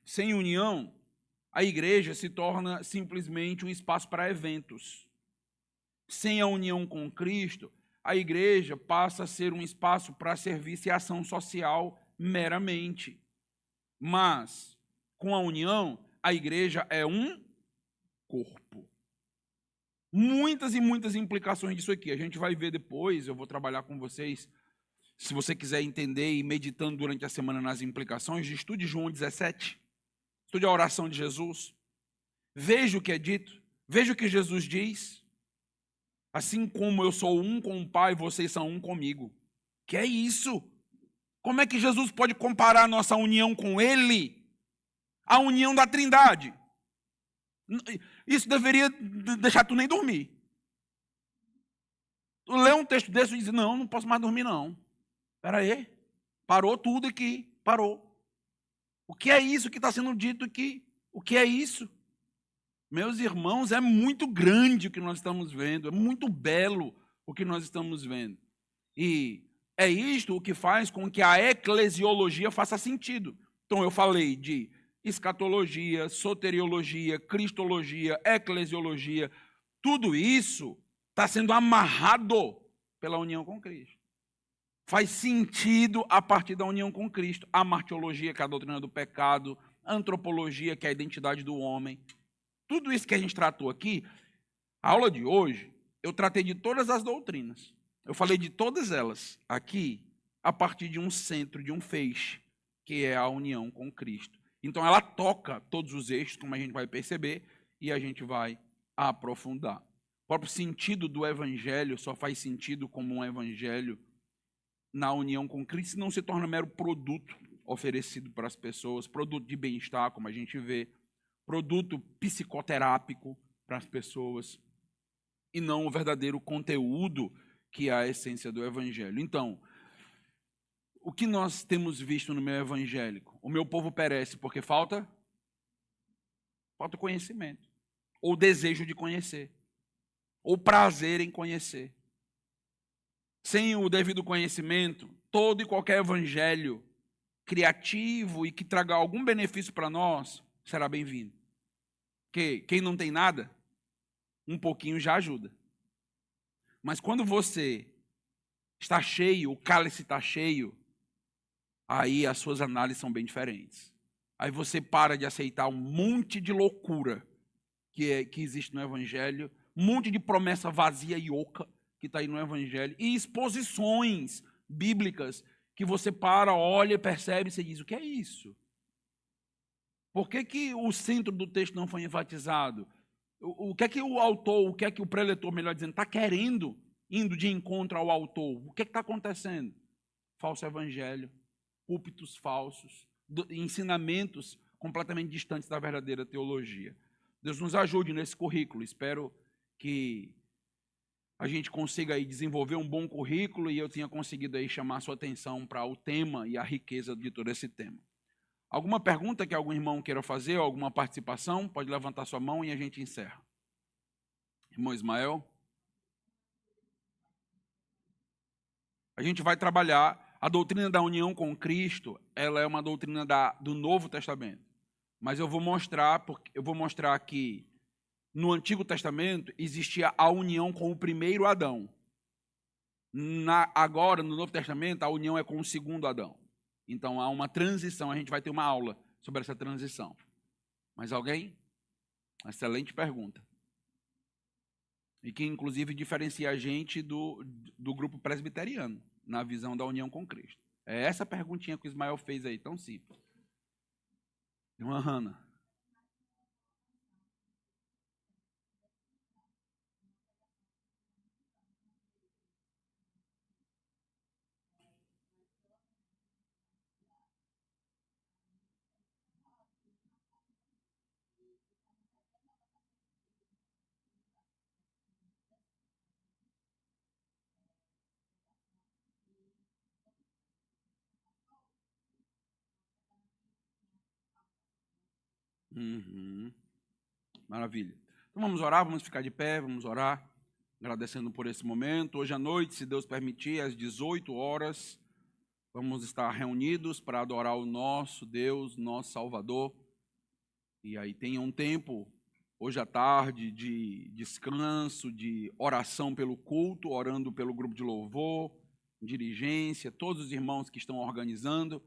Sem união, a igreja se torna simplesmente um espaço para eventos. Sem a união com Cristo, a igreja passa a ser um espaço para serviço e ação social meramente. Mas, com a união, a igreja é um corpo. Muitas e muitas implicações disso aqui. A gente vai ver depois, eu vou trabalhar com vocês. Se você quiser entender e meditando durante a semana nas implicações, estude João 17. Estude a oração de Jesus. Veja o que é dito. Veja o que Jesus diz. Assim como eu sou um com o Pai, vocês são um comigo. Que é isso? Como é que Jesus pode comparar a nossa união com Ele à união da Trindade? Isso deveria deixar tu nem dormir. Tu lê um texto desse e diz, não posso mais dormir não. Espera aí, parou tudo aqui, parou. O que é isso que está sendo dito aqui? O que é isso? Meus irmãos, é muito grande o que nós estamos vendo, é muito belo o que nós estamos vendo. E é isto o que faz com que a eclesiologia faça sentido. Então eu falei de escatologia, soteriologia, cristologia, eclesiologia, tudo isso está sendo amarrado pela união com Cristo. Faz sentido a partir da união com Cristo. A martiologia, que é a doutrina do pecado, a antropologia, que é a identidade do homem. Tudo isso que a gente tratou aqui, a aula de hoje, eu tratei de todas as doutrinas. Eu falei de todas elas aqui, a partir de um centro, de um feixe, que é a união com Cristo. Então, ela toca todos os eixos, como a gente vai perceber, e a gente vai aprofundar. O próprio sentido do evangelho só faz sentido como um evangelho na união com Cristo, não se torna mero produto oferecido para as pessoas, produto de bem-estar, como a gente vê, produto psicoterápico para as pessoas, e não o verdadeiro conteúdo que é a essência do evangelho. Então, o que nós temos visto no meio evangélico? O meu povo perece porque falta conhecimento, ou desejo de conhecer, ou prazer em conhecer. sem o devido conhecimento, todo e qualquer evangelho criativo e que traga algum benefício para nós, será bem-vindo. Porque quem não tem nada, um pouquinho já ajuda. Mas quando você está cheio, o cálice está cheio, aí as suas análises são bem diferentes. Aí você para de aceitar um monte de loucura que existe no evangelho, um monte de promessa vazia e oca que está aí no evangelho, e exposições bíblicas que você para, olha, percebe e você diz, o que é isso? Por que o centro do texto não foi enfatizado? O que é que o autor, o que é que o preletor, melhor dizendo, está querendo, indo de encontro ao autor? O que é que está acontecendo? Falso evangelho, púlpitos falsos, ensinamentos completamente distantes da verdadeira teologia. Deus nos ajude nesse currículo. Espero que a gente consiga aí desenvolver um bom currículo e eu tenha conseguido aí chamar a sua atenção para o tema e a riqueza de todo esse tema. Alguma pergunta que algum irmão queira fazer, ou alguma participação? Pode levantar sua mão e a gente encerra. Irmão Ismael? A gente vai trabalhar a doutrina da união com Cristo, ela é uma doutrina do Novo Testamento. Mas eu vou mostrar que no Antigo Testamento existia a união com o primeiro Adão. Agora, no Novo Testamento, a união é com o segundo Adão. Então, há uma transição, a gente vai ter uma aula sobre essa transição. Mais alguém? Excelente pergunta. E que, inclusive, diferencia a gente do grupo presbiteriano, na visão da união com Cristo. É essa perguntinha que o Ismael fez aí, tão simples. Irmã Hanna. Maravilha. Então vamos orar, vamos ficar de pé, vamos orar, agradecendo por esse momento. Hoje à noite, se Deus permitir, às 18 horas, vamos estar reunidos para adorar o nosso Deus, nosso Salvador. E aí tenha um tempo, hoje à tarde, de descanso, de oração pelo culto, orando pelo grupo de louvor, dirigência, todos os irmãos que estão organizando,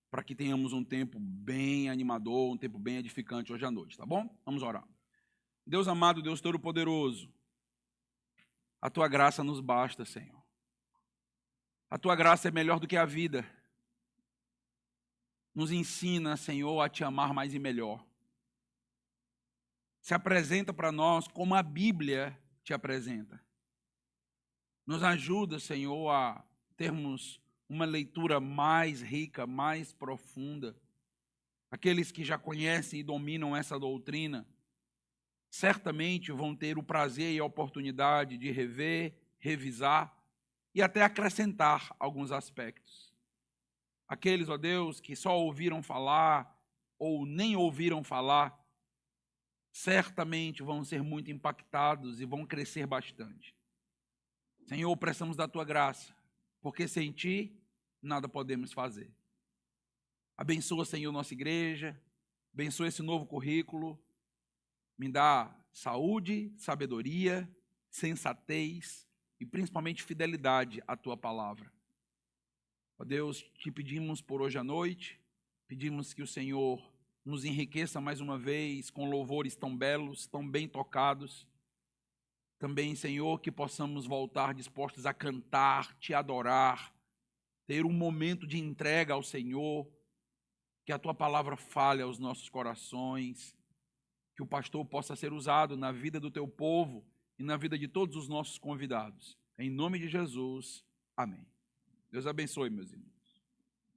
para que tenhamos um tempo bem animador, um tempo bem edificante hoje à noite, tá bom? Vamos orar. Deus amado, Deus Todo-Poderoso, a Tua graça nos basta, Senhor. A Tua graça é melhor do que a vida. Nos ensina, Senhor, a Te amar mais e melhor. Se apresenta para nós como a Bíblia Te apresenta. Nos ajuda, Senhor, a termos uma leitura mais rica, mais profunda. Aqueles que já conhecem e dominam essa doutrina, certamente vão ter o prazer e a oportunidade de rever, revisar e até acrescentar alguns aspectos. Aqueles, ó Deus, que só ouviram falar ou nem ouviram falar, certamente vão ser muito impactados e vão crescer bastante. Senhor, precisamos da Tua graça, porque sem Ti nada podemos fazer. Abençoa, Senhor, nossa igreja, abençoa esse novo currículo, me dá saúde, sabedoria, sensatez e principalmente fidelidade à Tua palavra. Ó Deus, Te pedimos por hoje à noite, pedimos que o Senhor nos enriqueça mais uma vez com louvores tão belos, tão bem tocados. Também, Senhor, que possamos voltar dispostos a cantar, Te adorar, ter um momento de entrega ao Senhor, que a Tua palavra fale aos nossos corações, que o pastor possa ser usado na vida do Teu povo e na vida de todos os nossos convidados. Em nome de Jesus, amém. Deus abençoe, meus irmãos.